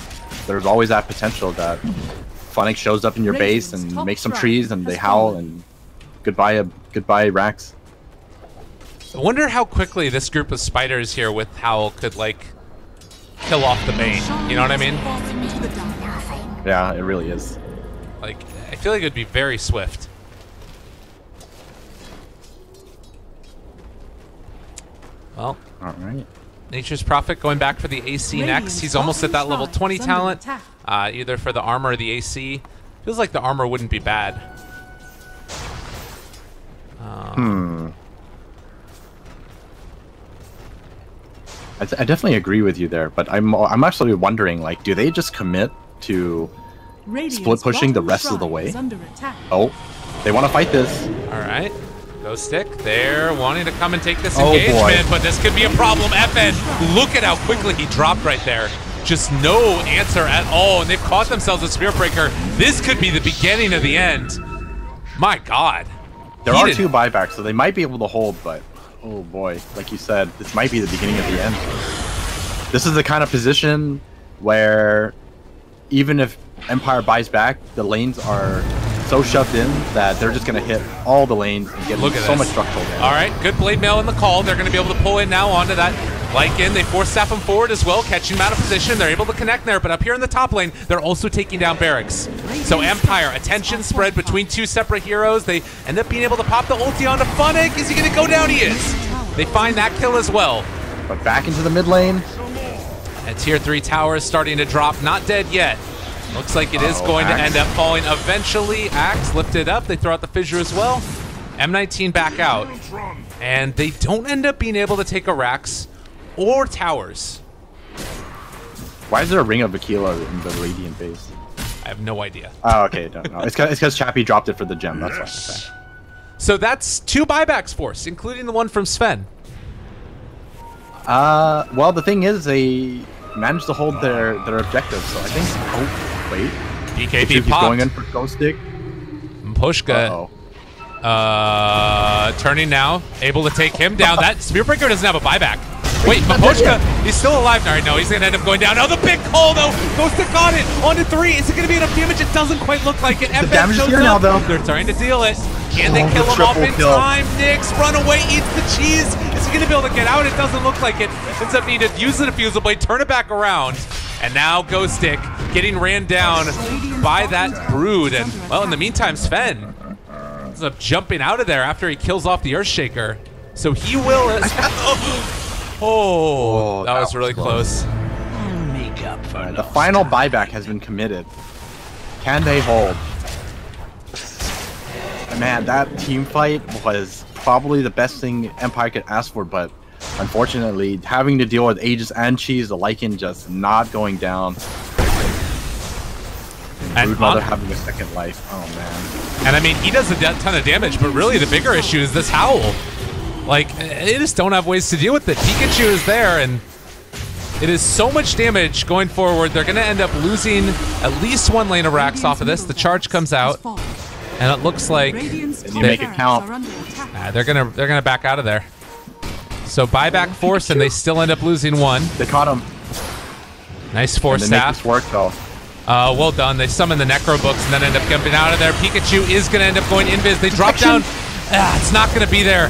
there's always that potential that Funix shows up in your base and makes some trees and they howl and goodbye racks. I wonder how quickly this group of spiders here with Howl could, like, kill off the Bane. You know what I mean? Yeah, it really is. Like, I feel like it would be very swift. Well, all right. Nature's Prophet going back for the AC next. He's almost at that level 20 talent, either for the armor or the AC. Feels like the armor wouldn't be bad. I definitely agree with you there, but I'm actually wondering, like, do they just commit to split pushing the rest of the way? Oh, they want to fight this. All right. Ghost Stick, they're wanting to come and take this engagement, but this could be a problem. FN, look at how quickly he dropped right there. Just no answer at all, and they've caught themselves a Spirit Breaker. This could be the beginning of the end. My God. There are 2 buybacks, so they might be able to hold, but oh boy, like you said, this might be the beginning of the end. This is the kind of position where even if Empire buys back, the lanes are so shoved in that they're just going to hit all the lanes and get so much structural damage. All right, good Blade Mail in the call. They're going to be able to pull in now onto that Lycan. They force staff him forward as well, catching him out of position. They're able to connect there, but up here in the top lane, they're also taking down barracks. So Empire, attention spread between 2 separate heroes. They end up being able to pop the ulti onto Funix. Is he going to go down? He is. They find that kill as well. But back into the mid lane. And tier 3 tower is starting to drop. Not dead yet. Looks like it is going to end up falling eventually. Axe lifted up. They throw out the fissure as well. M19 back out. And they don't end up being able to take a Rax or towers. Why is there a Ring of Aquila in the Radiant base? I have no idea. Oh, okay. No. It's because Chappie dropped it for the gem. That's why. Okay. So that's 2 buybacks for us, including the one from Sven. Well, the thing is, they managed to hold their objective, so I think... Oh, wait. BKB popped. Going in for Ghost Stick. Pushka. Turning now, able to take him down. That Spear Breaker doesn't have a buyback. Wait, Mapochka, he's still alive. All right, no, he's going to end up going down. Oh, the big call, though. Ghost Stick got it. On to 3. Is it going to be enough damage? It doesn't quite look like it. The damage is here now, though. They're trying to deal it. Can they kill him off in time? Nyx, run away, eats the cheese. Is he going to be able to get out? It doesn't look like it. Ends up needing to use the Diffusal Blade, turn it back around. And now Ghost Stick getting ran down by that Brood. And, well, in the meantime, Sven ends up jumping out of there after he kills off the Earthshaker. So he will... Oh, that was really close. The final buyback has been committed. Can they hold? Man, that team fight was probably the best thing Empire could ask for, but unfortunately, having to deal with Aegis and Cheese, the Lycan just not going down. And Broodmother having a second life. Oh, man. And I mean, he does a ton of damage, but really the bigger issue is this Howl. Like, they just don't have ways to deal with it. Pikachu is there, and it is so much damage going forward. They're going to end up losing at least 1 lane of Rax off of this. The charge comes out. And it looks like Radiant's And top you make it barracks count. are under attack. they're gonna back out of there. So buyback force, and they still end up losing one. They caught him. Nice And force they make staff. this work though. Well done. They summon the Necro Books and then end up jumping out of there. Pikachu is going to end up going invis. They drop down. It's not going to be there.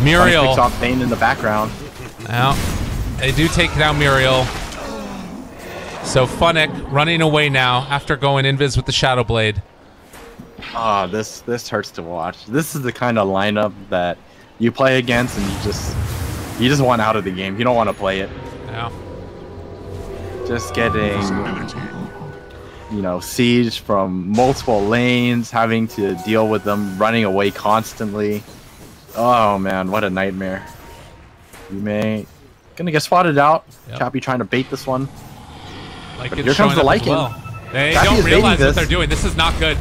Muriel. Picks off Bane in the background. Well, they do take down Muriel. So Funnick running away now after going invis with the Shadow Blade. Ah, this hurts to watch. This is the kind of lineup that you play against and you just want out of the game. You don't want to play it. Yeah. Just getting, siege from multiple lanes, having to deal with them running away constantly. Oh man, what a nightmare. Yume gonna get spotted out. Yep. Chappie trying to bait this one. Like But it's here comes showing the up as Lycan. well. They Chappie don't is realize baiting what they're this. doing. This is not good.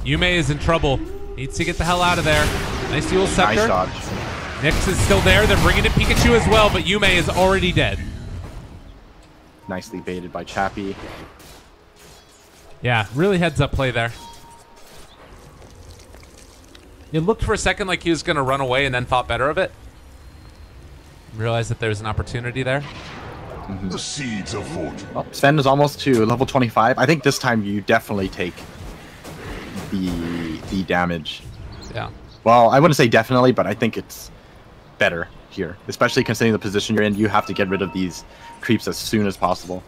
Yume is in trouble. Needs to get the hell out of there. Nice dual scepter. Nice dodge. Nyx is still there. They're bringing in Pikachu as well, but Yume is already dead. Nicely baited by Chappie. Yeah, really heads up play there. It looked for a second like he was going to run away and then thought better of it. Realized that there was an opportunity there. The seeds of fortune. Well, Sven is almost to level 25. I think this time you definitely take the damage. Yeah. Well, I wouldn't say definitely, but I think it's better here, especially considering the position you're in. You have to get rid of these creeps as soon as possible.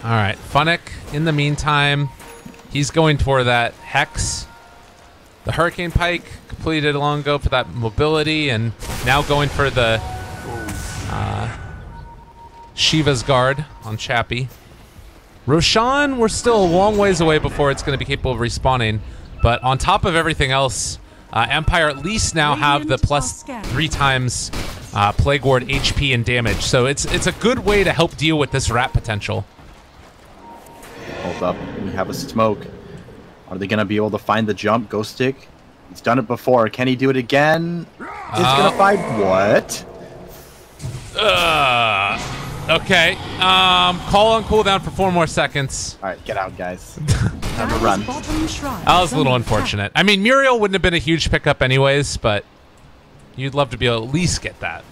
All right, Funnick, in the meantime, he's going for that Hex. The Hurricane Pike completed long ago for that mobility, and now going for the Shiva's Guard on Chappie. Roshan, we're still a long ways away before it's going to be capable of respawning, but on top of everything else, Empire at least now have the plus 3 times Plague Ward HP and damage, so it's a good way to help deal with this rat potential. Hold up, we have a smoke. Are they gonna be able to find the jump? Ghost Stick. He's done it before. Can he do it again? It's gonna find what? Okay. Call on cooldown for 4 more seconds. All right, get out, guys. Time to run. That was a little unfortunate. I mean, Muriel wouldn't have been a huge pickup anyways, but you'd love to be able to at least get that.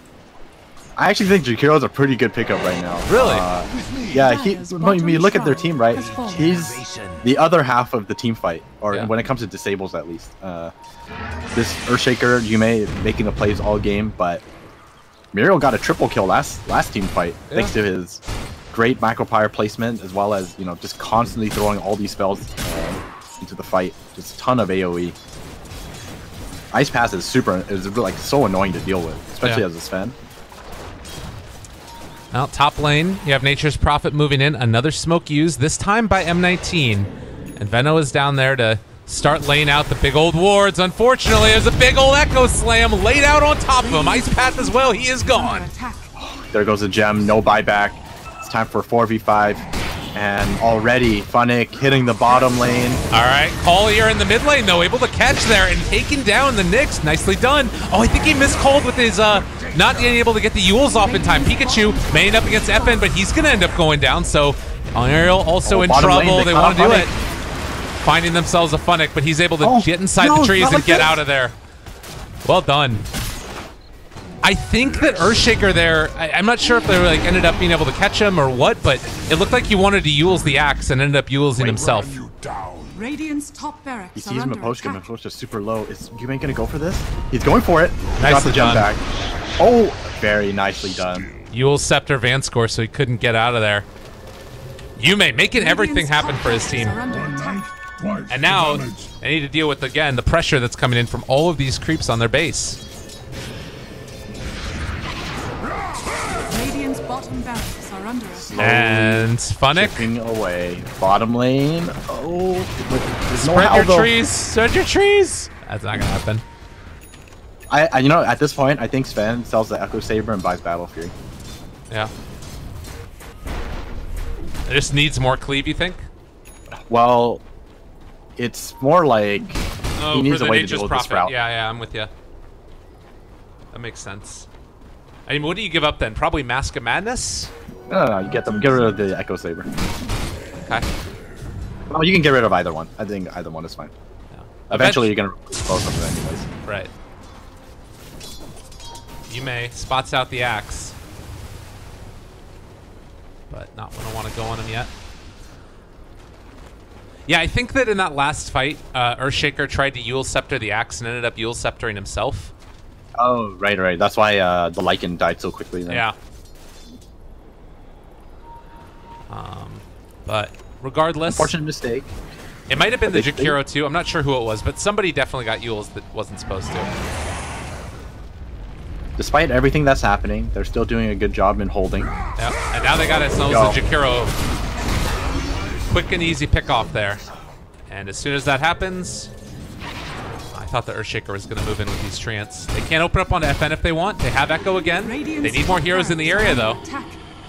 I actually think Jakiro's a pretty good pickup right now. Really? Yeah, when you look at their team, right? He's the other half of the team fight, or Yeah. when it comes to disables at least. This Earthshaker, Yume making the plays all game, but Muriel got a triple kill last team fight thanks to his great micropyre placement, as well as just constantly throwing all these spells into the fight. Just a ton of AOE. Ice Pass is so annoying to deal with, especially as a Sven. Now, top lane, you have Nature's Prophet moving in. Another smoke used, this time by M19. And Veno is down there to start laying out the big old wards. Unfortunately, there's a big old Echo Slam laid out on top of him. Ice Path as well, he is gone. There goes a gem, no buyback. It's time for 4v5. And already, Funnick hitting the bottom lane. All right, Collier in the mid lane, though, able to catch there and taking down the Nyx. Nicely done. Oh, I think he miscalled with his not being able to get the Yules off in time. Pikachu may end up against FN, but he's going to end up going down. So Ariel also in bottom lane, trouble. They caught want to do Funnick. it. Finding themselves a Funnick, but he's able to get inside the trees and get out of there. Well done. I think that Earthshaker there, I'm not sure if they ended up being able to catch him or what, but it looked like he wanted to Yules the axe and ended up Yulesing himself. You down. Radiant's top barracks He are sees him under approach him. attack. Approach is super low. Is Yume gonna go for this? He's going for it. He got Nicely the jump done. back. Oh, very nicely done. Yules Scepter Vanscore, so he couldn't get out of there. Yume making everything Radiant's happen top for his barracks team. are under attack. Twice And now the damage. they need to deal with, again, the pressure that's coming in from all of these creeps on their base. Radiant's bottom barracks are under attack. And Funnick, Chipping away. Bottom lane. Oh, there's no spread how your though. trees, spread your trees. That's not gonna happen. I at this point, I think Sven sells the Echo Saber and buys Battle Fury. Yeah. It just needs more cleave, you think? Well, it's more like Oh, he needs for a the way to Nature's deal with this Prophet. route. Yeah, I'm with you. That makes sense. I mean, what do you give up then? Probably Mask of Madness? No, you get rid of the Echo Saber. Okay. Well, you can get rid of either one. I think either one is fine. Yeah. Eventually, you're gonna replace both of them anyways. Right. Yume spots out the axe, but not gonna want to go on him yet. Yeah, I think that in that last fight, Earthshaker tried to Eul Scepter the axe and ended up Eul Sceptering himself. Oh, right. That's why the Lycan died so quickly then. Yeah. But regardless, Unfortunate mistake. it might have been the Jakiro too. I'm not sure who it was, but somebody definitely got Eul's that wasn't supposed to. Despite everything that's happening, they're still doing a good job in holding. Yeah, and now they got themselves a Jakiro. Quick and easy pick off there. And as soon as that happens, I thought the Earthshaker was going to move in with these Treants. They can't open up onto FN if they want. They have Echo again. They need more heroes in the area though.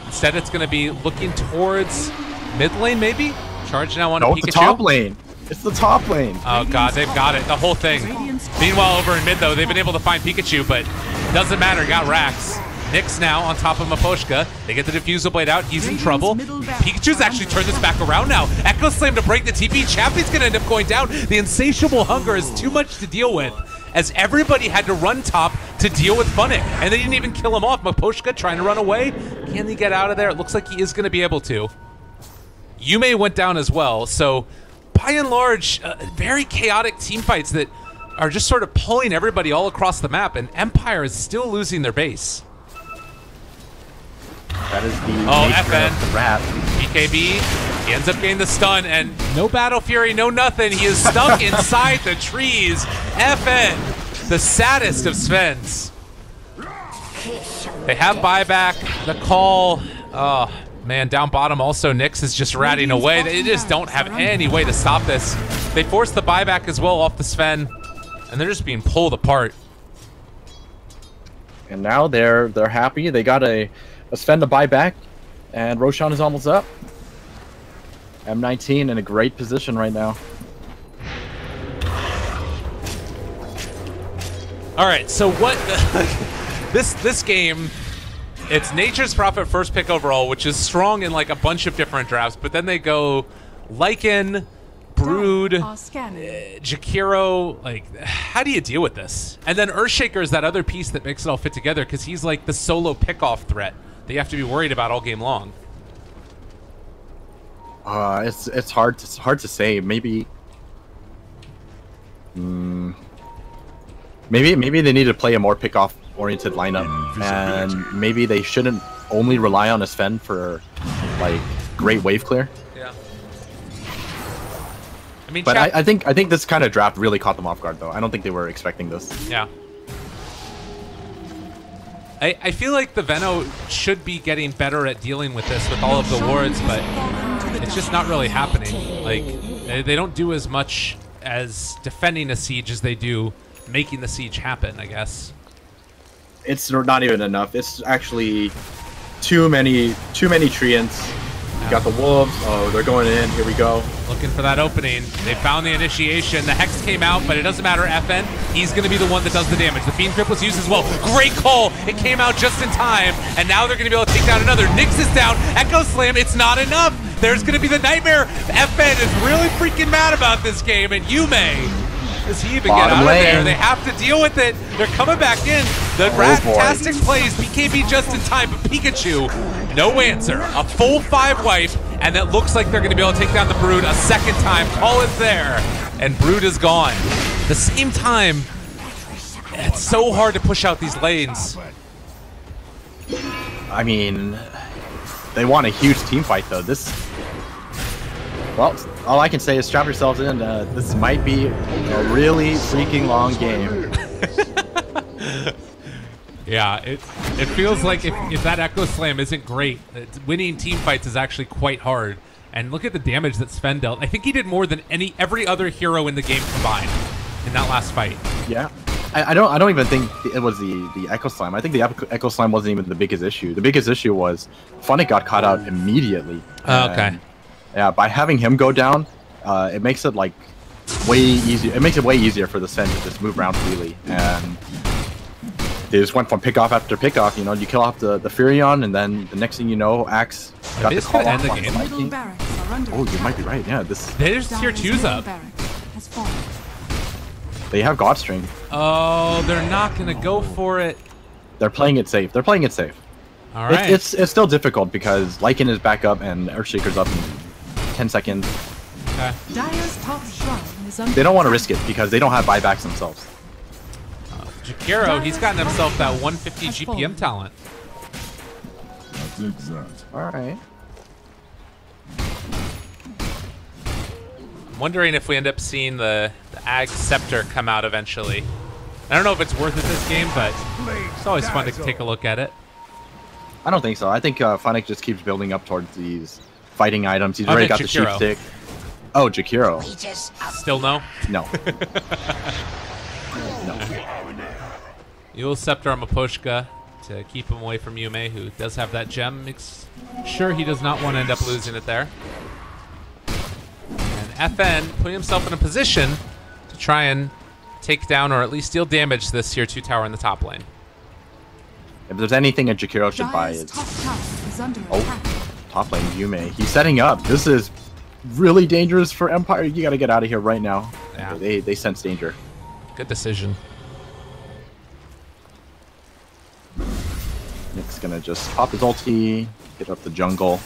Instead, it's going to be looking towards mid lane, maybe? Charge now on Pikachu. It's the top lane. It's the top lane. Oh, God, they've got it. The whole thing. Meanwhile, over in mid, though, they've been able to find Pikachu, but doesn't matter. Got Rax. Nyx now on top of Miposhka. They get the Diffusal Blade out. He's in trouble. Pikachu's actually turned this back around now. Echo Slam to break the TP. Chappie's going to end up going down. The Insatiable Hunger is too much to deal with, as everybody had to run top to deal with Funnick, and they didn't even kill him off. Miposhka trying to run away. Can he get out of there? It looks like he is going to be able to. Yume went down as well, so by and large, very chaotic team fights that are just sort of pulling everybody all across the map, and Empire is still losing their base. That is the FN. Of the rat. BKB, he ends up getting the stun, and no Battle Fury, no nothing. He is stuck inside the trees. FN, the saddest of Svens. They have buyback, the call. Oh, man, down bottom also, Nyx is just ratting away. They just don't have any way to stop this. They force the buyback as well off the Sven, and they're just being pulled apart. And now they're happy. They got a Sven to buy back, and Roshan is almost up. M19 in a great position right now. All right, so what? this game, it's Nature's Prophet first pick overall, which is strong in like a bunch of different drafts, but then they go Lycan, Brood, Jakiro. Like, how do you deal with this? And then Earthshaker is that other piece that makes it all fit together, because he's like the solo pick-off threat that you have to be worried about all game long. It's hard to say. Maybe maybe they need to play a more pick-off oriented lineup, and maybe they shouldn't only rely on a Sven for like great wave clear. Yeah. I mean, but I think this kind of draft really caught them off guard, though. I don't think they were expecting this. Yeah. I feel like the Veno should be getting better at dealing with this with all of the wards, but it's just not really happening. Like, they don't do as much as defending a siege as they do making the siege happen, I guess. It's not even enough. It's actually too many treants. You got the wolves. Oh, they're going in. Here we go. Looking for that opening. They found the initiation. The Hex came out, but it doesn't matter. FN, he's going to be the one that does the damage. The Fiend Grip was used as well. Great call. It came out just in time, and now they're going to be able to take down another. Nyx is down. Echo Slam. It's not enough. There's going to be the Nightmare. FN is really freaking mad about this game, and Yume, does he even get out of there? They have to deal with it. They're coming back in. The Rat-tastic plays. BKB just in time, but Pikachu, no answer. A full 5 wipe, and it looks like they're going to be able to take down the Brood a second time. Call is there, and Brood is gone. At the same time, it's so hard to push out these lanes. I mean, they want a huge team fight, though. Well, all I can say is strap yourselves in. This might be a really freaking long game. Yeah, it feels like if that Echo Slam isn't great, winning team fights is actually quite hard. And look at the damage that Sven dealt. I think he did more than every other hero in the game combined in that last fight. Yeah, I don't even think it was the Echo Slam. I think the Echo Slam wasn't even the biggest issue. The biggest issue was Funnick got caught out immediately. Okay. Yeah, by having him go down, it makes it like way easier. It makes it way easier for the Sven to just move around freely, and They just went from pickoff after pickoff. You know, you kill off the Furion, and then the next thing you know, Axe got the This call could end off the on game. the Middle Viking. barracks are under Oh, you attack. might be right. Yeah, There's tier Dire's 2's middle up. barracks has fallen. they have Godstring. Oh, they're not gonna go for it. They're playing it safe. They're playing it safe. All right. It's still difficult because Lycan is back up and Earthshaker's up in 10 seconds. Okay. Dire's top shrine is under They don't want to attack. risk it because they don't have buybacks themselves. Jakiro, he's gotten himself that 150 GPM talent. All right. I'm wondering if we end up seeing the Ag Scepter come out eventually. I don't know if it's worth it this game, but it's always fun to take a look at it. I don't think so. I think Funnick just keeps building up towards these fighting items. He's I already meant got the Jakiro. sheep stick. Oh, Jakiro. Still no? No. No. You'll Scepter on Maposhka to keep him away from Yume, who does have that gem. Makes sure he does not want to end up losing it there. And FN putting himself in a position to try and take down or at least deal damage to this tier 2 tower in the top lane. If there's anything a Jakiro should buy, Dire's it's top tower is under Oh. attack. top lane Yume. He's setting up. This is really dangerous for Empire. You got to get out of here right now. Yeah. They sense danger. Good decision. Nick's gonna just pop his ulti, get up the jungle.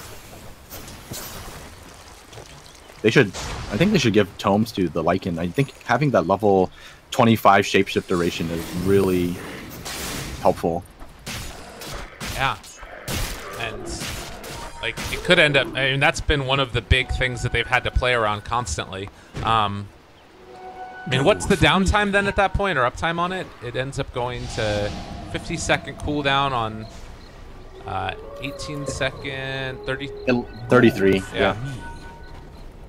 I think they should give tomes to the Lycan. I think having that level 25 shapeshift duration is really helpful. Yeah. And like it could end up, I mean, that's been one of the big things that they've had to play around constantly. I mean, what's the downtime then at that point, or uptime on it? It ends up going to 50-second cooldown on 18-second, 30. 33. Yeah.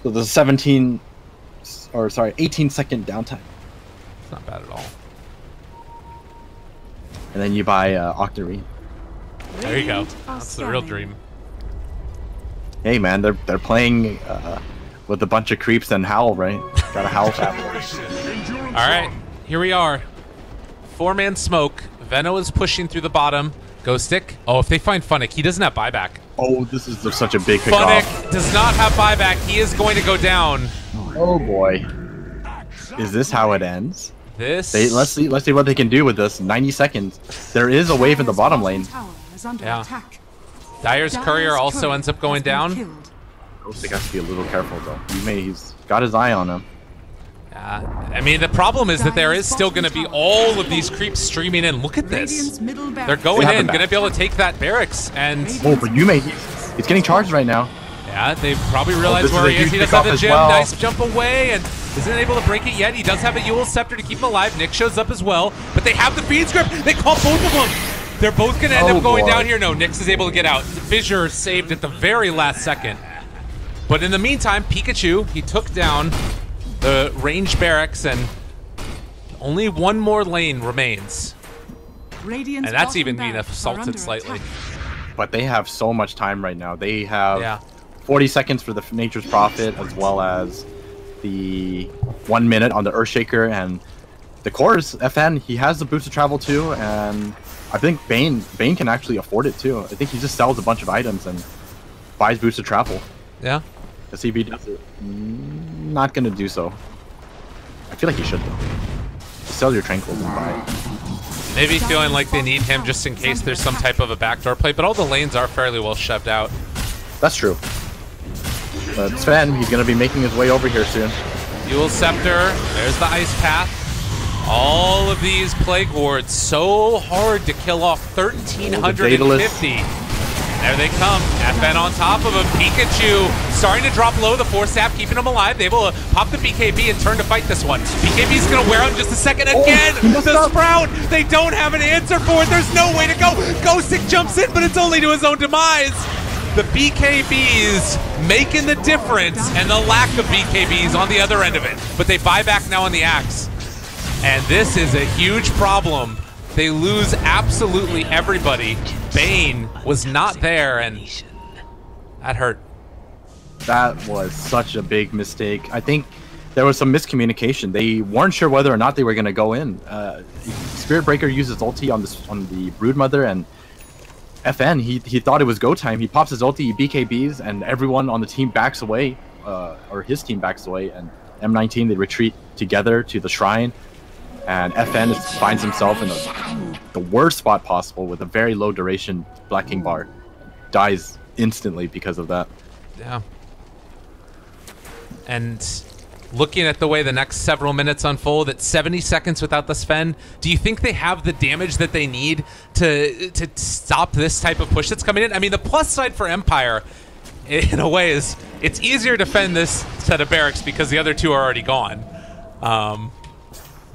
So the 18-second downtime. It's not bad at all. And then you buy Octarine. There you go. Radiant are That's the real scanning. dream. Hey man, they're playing with a bunch of creeps and Howl, right? Got a Howl chapter. All right, here we are. 4-man smoke. Veno is pushing through the bottom. Ghost Stick. Oh, if they find Funnick, he doesn't have buyback. Oh, this is such a big pickoff. Funnick does not have buyback. He is going to go down. Oh boy. Is this how it ends? This. Let's see what they can do with this. 90 seconds. There is a wave in the bottom lane. Tower is under Yeah. attack. Dyer's Courier Dire's also courier ends up going has been down. killed. Ghost Stick has to be a little careful though. He's got his eye on him. I mean, the problem is that there is still going to be all of these creeps streaming in. Look at this. Radiant's middle They're barracks. going They have in, him going to back. be able to take that barracks. And Oh, but he's getting charged right now. yeah, they probably realize this is where a he is. huge He does have pickoff the as gem. well. Nice jump away and isn't able to break it yet. He does have a Yule Scepter to keep him alive. Nick shows up as well, but they have the Fiend Script. They call both of them. They're both going to end Oh, up going boy. down here. No, Nyx is able to get out. Fissure saved at the very last second. But in the meantime, Pikachu, he took down the range barracks and only one more lane remains. Radiant's And that's bottom even being barracks are assaulted under slightly. attack. But they have so much time right now. They have Yeah. 40 seconds for the Nature's Prophet, as well as the 1 minute on the Earthshaker, and the cores, FN, he has the boost of travel too, and I think Bane can actually afford it too. I think he just sells a bunch of items and buys boost of travel. Yeah. The CB does it. Not gonna do so. I feel like he should though. Just sell your Tranquils and buy it. Maybe feeling like they need him just in case there's some type of a backdoor play, but all the lanes are fairly well shoved out. That's true. But Sven, he's gonna be making his way over here soon. Yule Scepter, there's the Ice Path. All of these Plague Wards, so hard to kill off. 1,350. There they come. FN on top of him. Pikachu starting to drop low. The Force Staff keeping him alive. They able to pop the BKB and turn to fight this one. BKB's going to wear out in just a second again. The Sprout, they don't have an answer for it. There's no way to go. Ghostic jumps in, but it's only to his own demise. The BKBs making the difference, and the lack of BKBs on the other end of it. But they buy back now on the Axe. And this is a huge problem. They lose absolutely everybody. Bane was not there, and that hurt. That was such a big mistake. I think there was some miscommunication. They weren't sure whether or not they were going to go in. Spirit Breaker uses ulti on the Broodmother, and FN, he thought it was go time. He pops his ulti, he BKBs, and everyone on the team backs away, or his team backs away, and M19, they retreat together to the shrine, and FN finds himself in the worst spot possible with a very low duration Black King bar. Dies instantly because of that. Yeah. And looking at the way the next several minutes unfold, at 70 seconds without the Sven, do you think they have the damage that they need to stop this type of push that's coming in? I mean, the plus side for Empire, in a way, is it's easier to defend this set of barracks because the other two are already gone.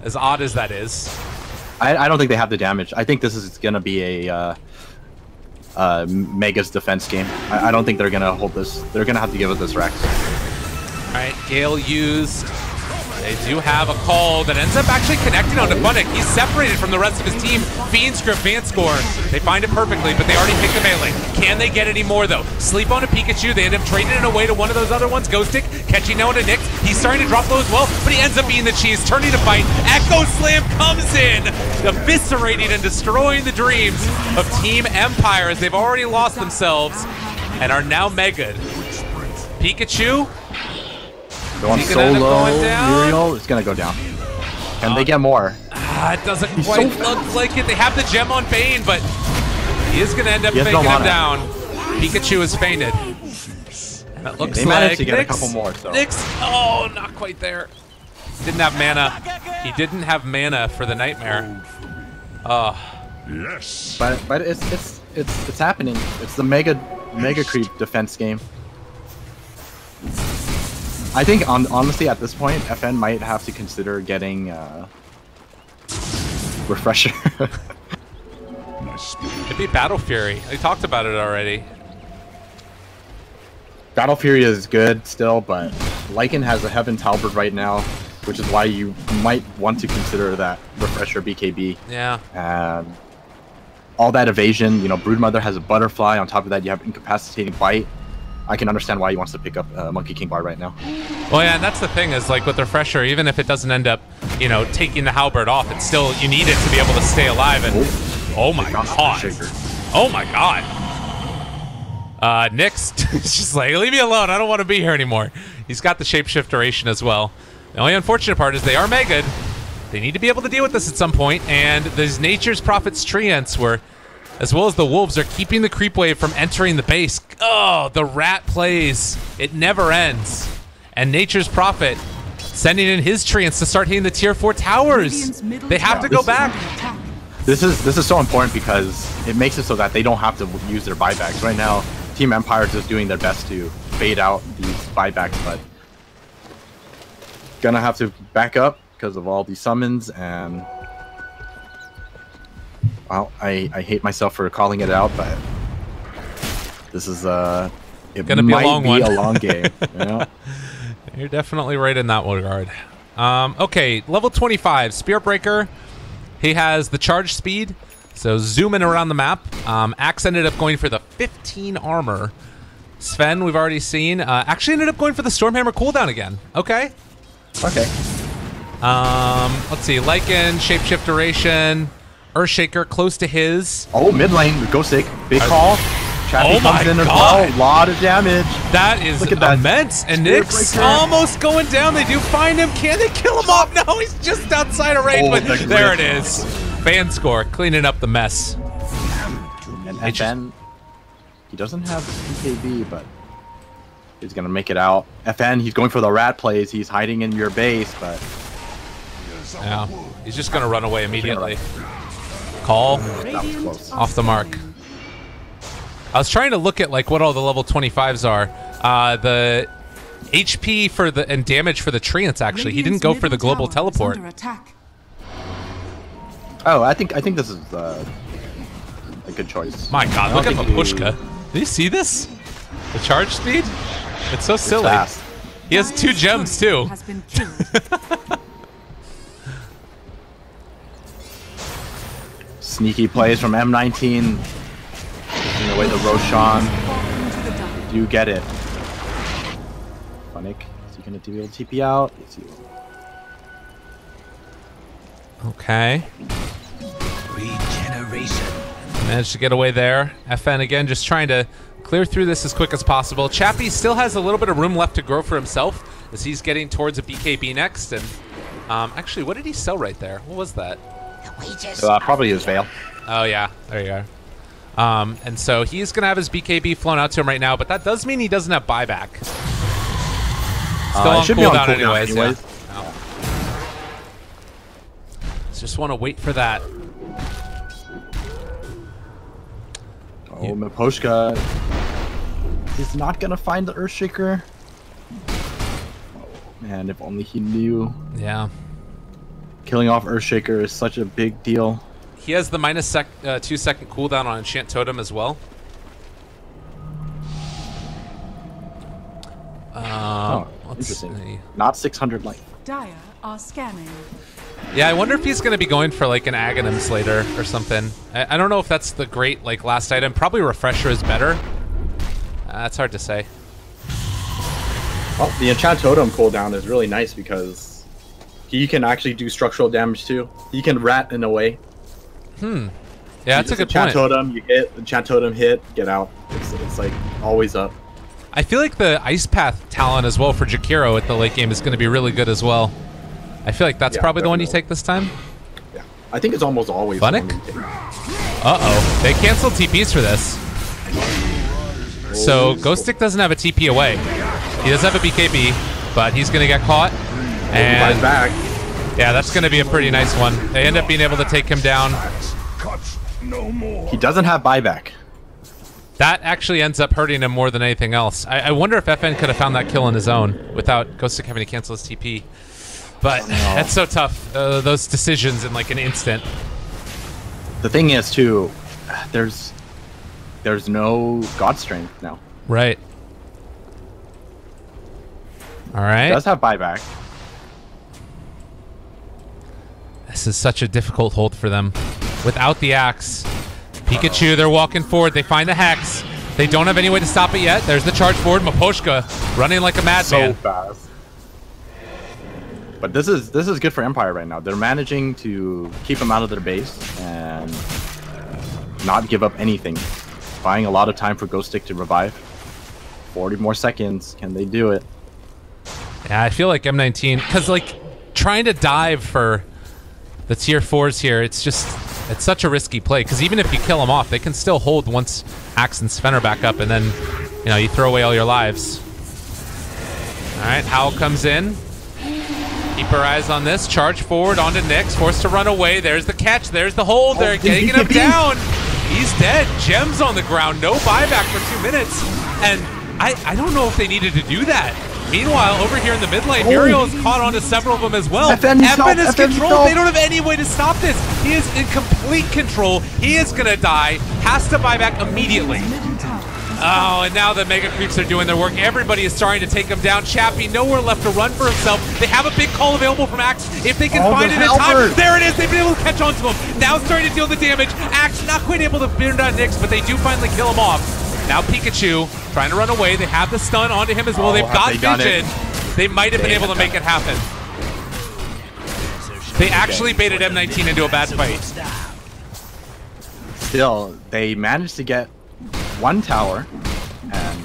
As odd as that is. I don't think they have the damage. I think this is going to be a Mega's defense game. I don't think they're going to hold this. They're going to have to give us this Rex. Alright, Gale used. They do have a call that ends up actually connecting onto Funnick. He's separated from the rest of his team. Fiend Script, Vanscore. They find it perfectly, but they already picked the melee. Can they get any more, though? Sleep on a Pikachu. They end up trading it away to one of those other ones. Ghostic catching now into Nyx. He's starting to drop low as well, but he ends up being the cheese, turning to fight. Echo Slam comes in, eviscerating and destroying the dreams of Team Empire as they've already lost themselves and are now Mega'd. Pikachu. Going solo, Muriel is gonna go down. Can they get more? It doesn't quite look like it. They have the gem on Bane, but he is gonna end up faking him down. Pikachu is fainted. And it looks they like managed to get Nyx, a couple more. So. Nyx, oh, not quite there. Didn't have mana. He didn't have mana for the Nightmare. Oh. Yes. But it's happening. It's the mega creep defense game. I think, honestly, at this point, FN might have to consider getting Refresher. It'd be Battle Fury. I talked about it already. Battle Fury is good still, but Lycan has a Heaven Talbot right now, which is why you might want to consider that Refresher BKB. Yeah. And all that evasion, you know, Broodmother has a Butterfly. On top of that, you have Incapacitating Bite. I can understand why he wants to pick up Monkey King Bar right now. Well, yeah, and that's the thing is, like, with the Refresher, even if it doesn't end up, you know, taking the halberd off, it's still, you need it to be able to stay alive. And oh my god. Oh my god. Nyx is just like, leave me alone. I don't want to be here anymore. He's got the shapeshift duration as well. The only unfortunate part is they are Mega'd. They need to be able to deal with this at some point, and these Nature's Prophet's Treants were, as well as the Wolves, are keeping the creep wave from entering the base. Oh, the rat plays. It never ends. And Nature's Prophet sending in his Treants to start hitting the tier 4 towers. They have to go back. This is so important because it makes it so that they don't have to use their buybacks. Right now, Team Empire is just doing their best to fade out these buybacks, but gonna have to back up because of all these summons, and well, I hate myself for calling it out, but this is it gonna be a long game. You know? You're definitely right in that regard. Okay, level 25, Spirit Breaker. He has the charge speed, so zooming around the map. Axe ended up going for the 15 armor. Sven, we've already seen, actually ended up going for the Stormhammer cooldown again. Okay. Okay. Let's see, Lycan, Shapeshift duration, Earthshaker close to his. Oh, mid lane, Ghostic, big call. Chappy comes in as well. A lot of damage. That is immense. And Nyx almost going down. They do find him. Can they kill him off? No, he's just outside of range, but there it is. Vanscore cleaning up the mess. And FN, he doesn't have BKB, but he's going to make it out. FN, he's going for the rat plays. He's hiding in your base, but yeah, he's just going to run away immediately. Call off the mark. I was trying to look at like what all the level 25s are. The HP for the and damage for the Treants, actually. He didn't go for the global teleport. Oh, I think this is a good choice. My god, look at Lapushka. Did you see this? The charge speed? It's so silly. Fast. He has 2 gems too. Sneaky plays from M19. Taking away the Roshan. Do get it. Funnick. Is he gonna be able to TP out? Yes, he will. Okay. Regeneration. Managed to get away there. FN again just trying to clear through this as quick as possible. Chappie still has a little bit of room left to grow for himself as he's getting towards a BKB next. And actually, what did he sell right there? What was that? Probably his Veil. Oh, yeah. There you are. And so he's going to have his BKB flown out to him right now, but that does mean he doesn't have buyback. Still on cooldown anyways. Yeah. Oh. Just want to wait for that. Oh, Miposhka is not going to find the Earthshaker. Oh, man, if only he knew. Yeah. Killing off Earthshaker is such a big deal. He has the minus 2 second cooldown on Enchant Totem as well. Interesting. See. Not 600 life. Dire are scanning. Yeah, I wonder if he's going to be going for like an Aghanim Slater or something. I don't know if that's the great like last item. Probably Refresher is better. That's hard to say. Well, the Enchant Totem cooldown is really nice because he can actually do structural damage too. He can rat in a way. Yeah, that's a good Enchant point. Totem, you hit. Enchant Totem hit, get out. It's like always up. I feel like the Ice Path talent as well for Jakiro at the late game is going to be really good as well. I feel like that's probably the one you take this time. Yeah, I think it's almost always Bunnick? the one you take. Uh-oh. They canceled TPs for this. So Ghost Stick doesn't have a TP away. He does have a BKB, but he's going to get caught. And back. yeah, that's going to be a pretty nice one. They end up being able to take him down. No more. He doesn't have buyback. That actually ends up hurting him more than anything else. I wonder if FN could have found that kill on his own without Ghost Stick having to cancel his TP. But that's so tough, those decisions in like an instant. The thing is, too, there's no God Strength now. Right. All right. He does have buyback. This is such a difficult hold for them. Without the axe, Pikachu, they're walking forward. They find the Hex. They don't have any way to stop it yet. There's the charge forward. Miposhka running like a madman. So fast. But this is good for Empire right now. They're managing to keep them out of their base and not give up anything. Buying a lot of time for Ghost Stick to revive. 40 more seconds. Can they do it? Yeah, I feel like M19, because like trying to dive for the tier 4s here, it's such a risky play. Because even if you kill them off, they can still hold once Axe and Sven are back up, and then you throw away all your lives. All right, Howl comes in. Keep our eyes on this. Charge forward onto Nyx. Forced to run away. There's the catch. There's the hold. They're getting him down. He's dead. Gems on the ground. No buyback for 2 minutes. And I don't know if they needed to do that. Meanwhile, over here in the mid lane, Muriel is caught onto several of them as well. FN is controlled. They don't have any way to stop this. He is in complete control. He is going to die. Has to buy back immediately. Oh, and now the Mega Creeps are doing their work. Everybody is starting to take him down. Chappie, nowhere left to run for himself. They have a big call available from Axe. If they can find it in time, there it is. They've been able to catch on to him. Now starting to deal the damage. Axe not quite able to burn down Nyx, but they do finally kill him off. Now Pikachu trying to run away. They have the stun onto him as well. They've got vision. They might have been able to make it happen. They actually baited M19 into a bad fight. Still, they managed to get one tower and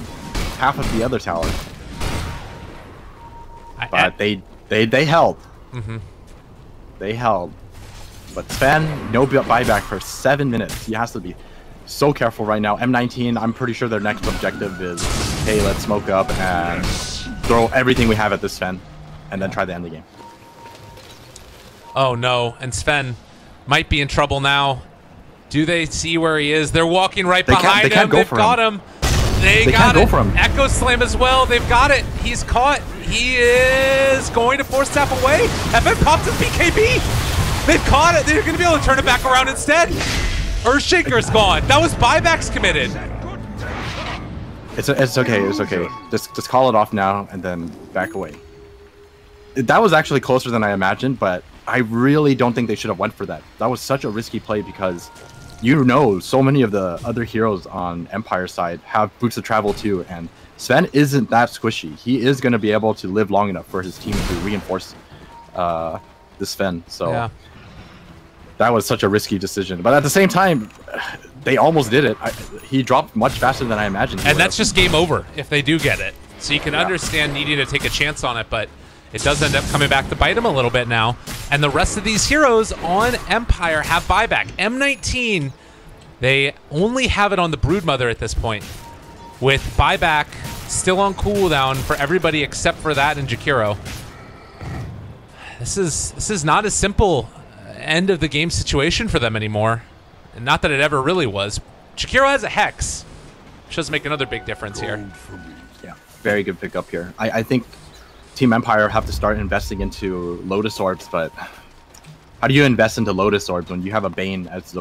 half of the other tower. But they held. They held. But Sven, no buyback for 7 minutes. He has to be so careful right now. M19, I'm pretty sure their next objective is, hey, let's smoke up and throw everything we have at this Sven and then try to end the game. Oh no, and Sven might be in trouble now. Do they see where he is? They're walking right behind him. They've got him. They got it. Echo Slam as well. They've got it. He's caught. He is going to force tap away. FN pops his BKB. They've caught it. They're going to be able to turn it back around instead. Earthshaker's gone. That was buybacks committed. It's okay. It's okay. Just call it off now and then back away. That was actually closer than I imagined, but I really don't think they should have went for that. That was such a risky play because so many of the other heroes on Empire side have boots of travel too, and Sven isn't that squishy. He is going to be able to live long enough for his team to reinforce this Sven. So Yeah. that was such a risky decision. But at the same time, they almost did it. He dropped much faster than I imagined. And that's just game over if they do get it. So you can understand needing to take a chance on it, but it does end up coming back to bite him a little bit now. And the rest of these heroes on Empire have buyback. M19, they only have it on the Broodmother at this point, with buyback still on cooldown for everybody except for that and Jakiro. This is not a simple end of the game situation for them anymore. And not that it ever really was. Jakiro has a Hex, which does make another big difference here. Yeah, very good pickup here. I think Team Empire have to start investing into Lotus Orbs, but how do you invest into Lotus Orbs when you have a Bane as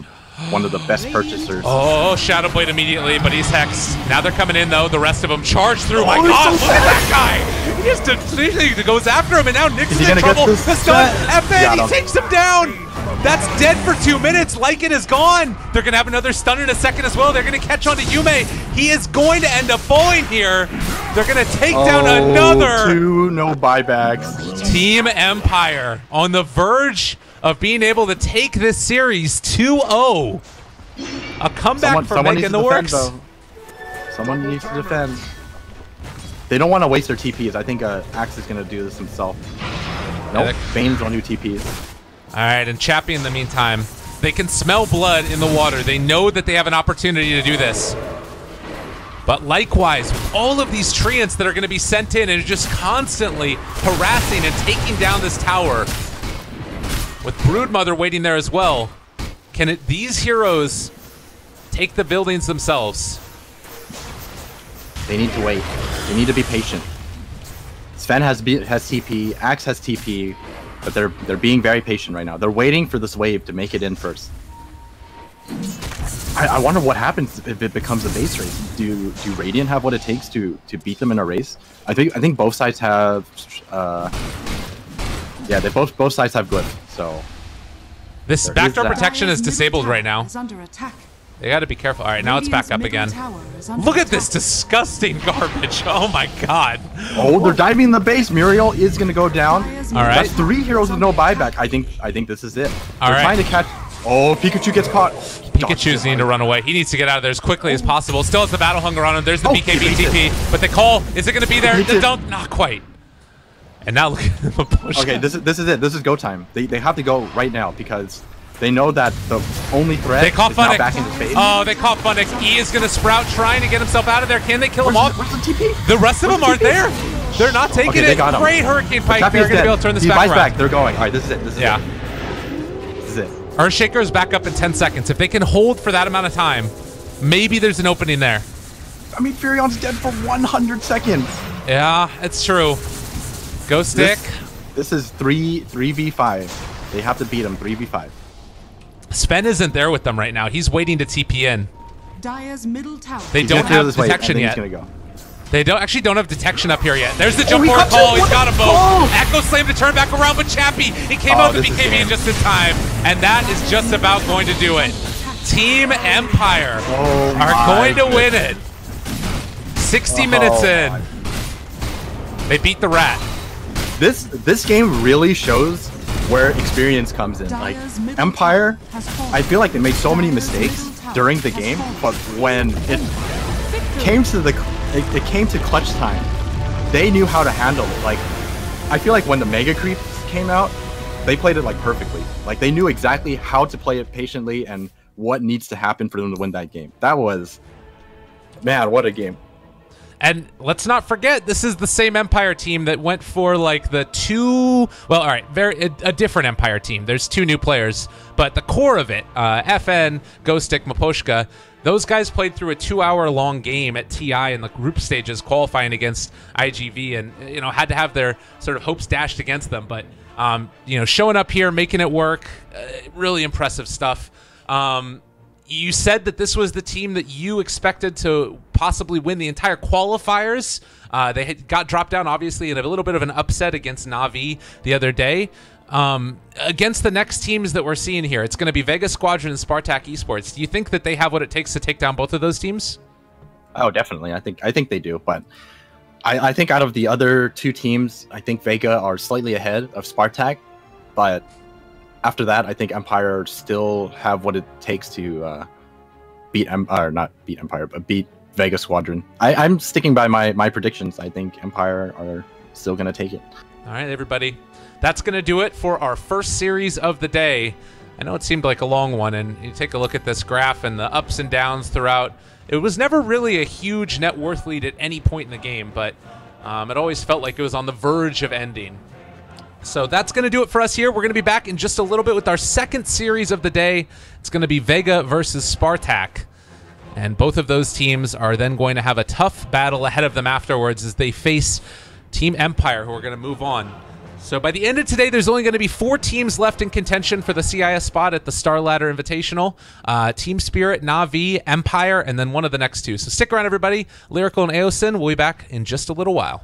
one of the best purchasers? Oh, Shadow Blade immediately, but he's Hex. Now they're coming in, though. The rest of them charge through. My God, look at that guy! He just goes after him, and now Nyx is in trouble. The stun, FN, he takes him down! That's dead for 2 minutes. Lycan is gone. They're going to have another stun in a second as well. They're going to catch on to Yume. He is going to end up falling here. They're going to take down another. 2 no buybacks. Team Empire on the verge of being able to take this series 2-0. A comeback for Meg in the works. Someone needs to defend. They don't want to waste their TPs. I think Axe is going to do this himself. Nope, Bane's on new TPs. All right, and Chappie in the meantime, they can smell blood in the water. They know that they have an opportunity to do this. But likewise, with all of these treants that are going to be sent in and just constantly harassing and taking down this tower, with Broodmother waiting there as well, can these heroes take the buildings themselves? They need to wait. They need to be patient. Sven has TP, Axe has TP, but they're being very patient right now. They're waiting for this wave to make it in first. I wonder what happens if it becomes a base race. Do Radiant have what it takes to beat them in a race? I think both sides have. Yeah, they both sides have Glyph. So this backdoor protection is disabled right now. Under attack. They got to be careful. All right, now it's back up again. Look at this disgusting garbage. Oh my God. Oh, they're diving in the base. Muriel is going to go down. All right. That's 3 heroes with no buyback. I think this is it. All they're right. trying to catch. Oh, Pikachu gets caught. Pikachu's needing to run away. He needs to get out of there as quickly as possible. Still has the battle hunger on him. There's the BKB TP, but they call. Is it going to be there? They don't. Not quite. And now look at them push. Okay, this is it. This is go time. They have to go right now because they know that the only threat is now back in the face. Oh, they caught Funix. E is going to sprout, trying to get himself out of there. Can they kill him off? Where's the TP? The rest of them aren't there. They're not taking it. Great Hurricane Pike. They're going to be able to turn this back around. They're going. All right, this is it. This is it. Earthshaker is back up in 10 seconds. If they can hold for that amount of time, maybe there's an opening there. I mean, Furion's dead for 100 seconds. Yeah, it's true. Go Stick. This is 3v5. They have to beat him 3v5. Sven isn't there with them right now. He's waiting to TP in. Dire's middle tower. They don't have detection yet. They don't have detection up here yet. There's the jump forward call. He's got him both. Echo Slam to turn back around, but Chappie, he came out with the BKB in just in time. And that is just about going to do it. Team Empire are going to win it. 60 minutes in. They beat the Rat. This game really shows where experience comes in. Like Empire, I feel like they made so many mistakes during the game, but when it came to clutch time, they knew how to handle it. Like I feel like when the Mega Creeps came out, they played it like perfectly. Like they knew exactly how to play it patiently and what needs to happen for them to win that game. That was, man, what a game. And let's not forget, this is the same Empire team that went for like the a different Empire team. There's 2 new players, but the core of it, FN, Ghost Stick, Maposhka, those guys played through a 2-hour-long game at TI in the group stages qualifying against IGV and, had to have their sort of hopes dashed against them. But, showing up here, making it work, really impressive stuff. You said that this was the team that you expected to possibly win the entire qualifiers. They had got dropped down, obviously, in a little bit of an upset against Na'Vi the other day. Against the next teams that we're seeing here, it's going to be Vega Squadron and Spartak Esports. Do you think that they have what it takes to take down both of those teams? Oh, definitely. I think they do, but I think out of the other two teams, I think Vega are slightly ahead of Spartak, but after that, I think Empire still have what it takes to beat Vega Squadron. I'm sticking by my predictions. I think Empire are still going to take it. All right, everybody. That's going to do it for our first series of the day. I know it seemed like a long one, and you take a look at this graph and the ups and downs throughout. It was never really a huge net worth lead at any point in the game, but it always felt like it was on the verge of ending. So that's going to do it for us here. We're going to be back in just a little bit with our second series of the day. It's going to be Vega versus Spartak. And both of those teams are then going to have a tough battle ahead of them afterwards as they face Team Empire, who are going to move on. So by the end of today, there's only going to be 4 teams left in contention for the CIS spot at the Star Ladder Invitational. Team Spirit, Na'Vi, Empire, and then one of the next two. So stick around, everybody. Lyrical and Aosin will be back in just a little while.